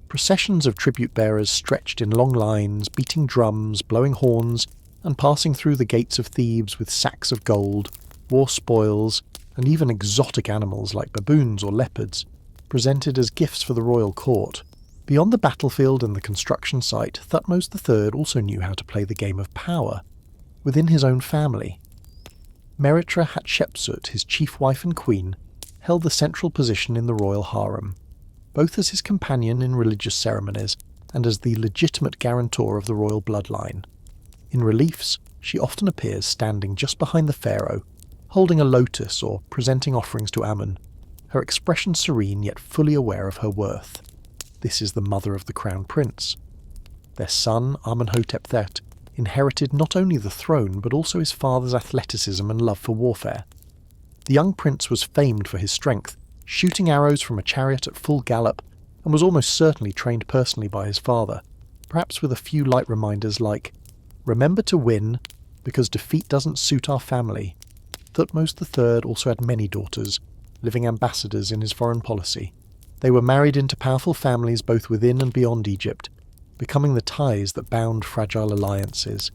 Processions of tribute bearers stretched in long lines, beating drums, blowing horns, and passing through the gates of Thebes with sacks of gold, war spoils, and even exotic animals like baboons or leopards, presented as gifts for the royal court. Beyond the battlefield and the construction site, Thutmose III also knew how to play the game of power, within his own family. Meritra Hatshepsut, his chief wife and queen, held the central position in the royal harem, both as his companion in religious ceremonies and as the legitimate guarantor of the royal bloodline. In reliefs, she often appears standing just behind the pharaoh, holding a lotus or presenting offerings to Amun, her expression serene yet fully aware of her worth. This is the mother of the crown prince. Their son, Amenhotep III, inherited not only the throne but also his father's athleticism and love for warfare. The young prince was famed for his strength, shooting arrows from a chariot at full gallop, and was almost certainly trained personally by his father, perhaps with a few light reminders like, "Remember to win, because defeat doesn't suit our family." Thutmose III also had many daughters, living ambassadors in his foreign policy. They were married into powerful families both within and beyond Egypt, becoming the ties that bound fragile alliances.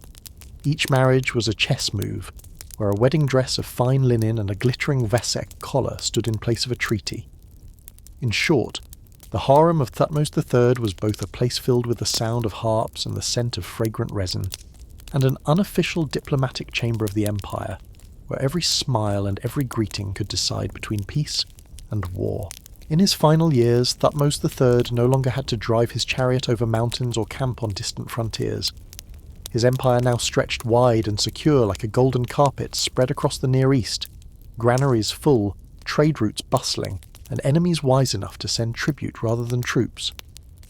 Each marriage was a chess move, where a wedding dress of fine linen and a glittering Vesek collar stood in place of a treaty. In short, the harem of Thutmose III was both a place filled with the sound of harps and the scent of fragrant resin, and an unofficial diplomatic chamber of the empire, where every smile and every greeting could decide between peace and war. In his final years, Thutmose III no longer had to drive his chariot over mountains or camp on distant frontiers. His empire now stretched wide and secure like a golden carpet spread across the Near East, granaries full, trade routes bustling, and enemies wise enough to send tribute rather than troops.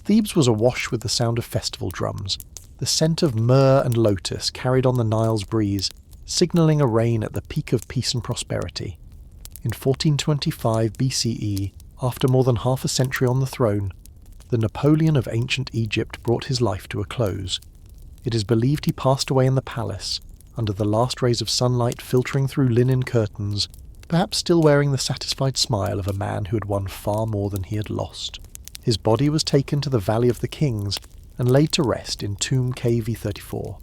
Thebes was awash with the sound of festival drums. The scent of myrrh and lotus carried on the Nile's breeze, signalling a reign at the peak of peace and prosperity. In 1425 BCE, after more than half a century on the throne, the Napoleon of ancient Egypt brought his life to a close. It is believed he passed away in the palace, under the last rays of sunlight filtering through linen curtains, perhaps still wearing the satisfied smile of a man who had won far more than he had lost. His body was taken to the Valley of the Kings and laid to rest in Tomb KV34,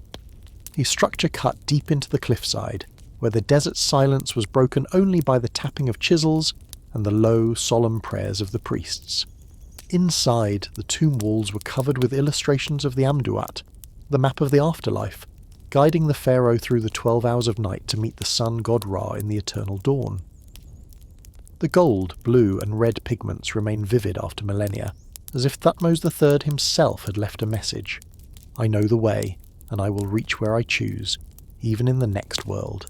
a structure cut deep into the cliffside, where the desert's silence was broken only by the tapping of chisels and the low, solemn prayers of the priests. Inside, the tomb walls were covered with illustrations of the Amduat, the map of the afterlife, guiding the pharaoh through the 12 hours of night to meet the sun god Ra in the eternal dawn. The gold, blue and red pigments remain vivid after millennia, as if Thutmose III himself had left a message. I know the way, and I will reach where I choose, even in the next world.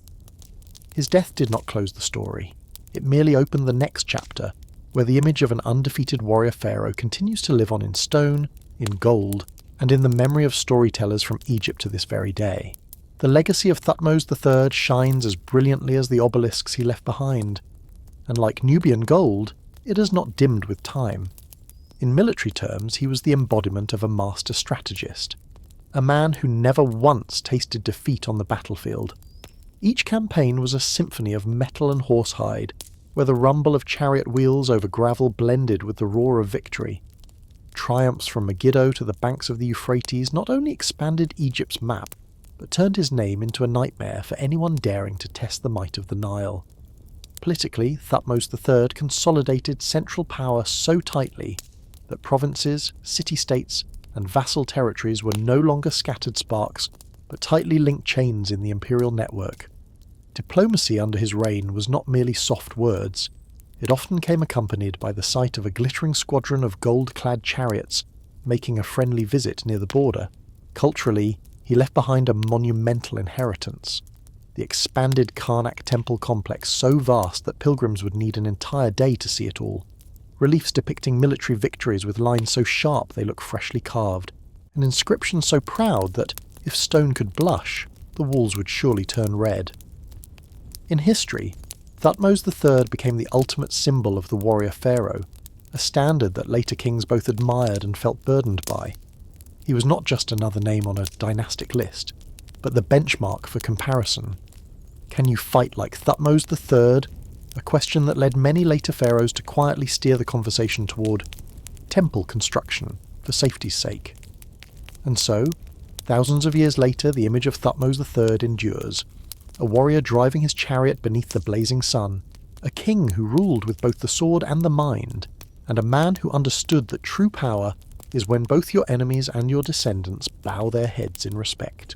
His death did not close the story. It merely opened the next chapter, where the image of an undefeated warrior pharaoh continues to live on in stone, in gold, and in the memory of storytellers from Egypt to this very day. The legacy of Thutmose III shines as brilliantly as the obelisks he left behind, and like Nubian gold, it has not dimmed with time. In military terms, he was the embodiment of a master strategist, a man who never once tasted defeat on the battlefield. Each campaign was a symphony of metal and horsehide, where the rumble of chariot wheels over gravel blended with the roar of victory. Triumphs from Megiddo to the banks of the Euphrates not only expanded Egypt's map, but turned his name into a nightmare for anyone daring to test the might of the Nile. Politically, Thutmose III consolidated central power so tightly that provinces, city-states, and vassal territories were no longer scattered sparks, but tightly linked chains in the imperial network. Diplomacy under his reign was not merely soft words. It often came accompanied by the sight of a glittering squadron of gold-clad chariots making a friendly visit near the border. Culturally, he left behind a monumental inheritance. The expanded Karnak temple complex so vast that pilgrims would need an entire day to see it all. Reliefs depicting military victories with lines so sharp they look freshly carved, and inscriptions so proud that, if stone could blush, the walls would surely turn red. In history, Thutmose III became the ultimate symbol of the warrior pharaoh, a standard that later kings both admired and felt burdened by. He was not just another name on a dynastic list, but the benchmark for comparison. Can you fight like Thutmose III? A question that led many later pharaohs to quietly steer the conversation toward temple construction for safety's sake. And so, thousands of years later, the image of Thutmose III endures, a warrior driving his chariot beneath the blazing sun, a king who ruled with both the sword and the mind, and a man who understood that true power is when both your enemies and your descendants bow their heads in respect.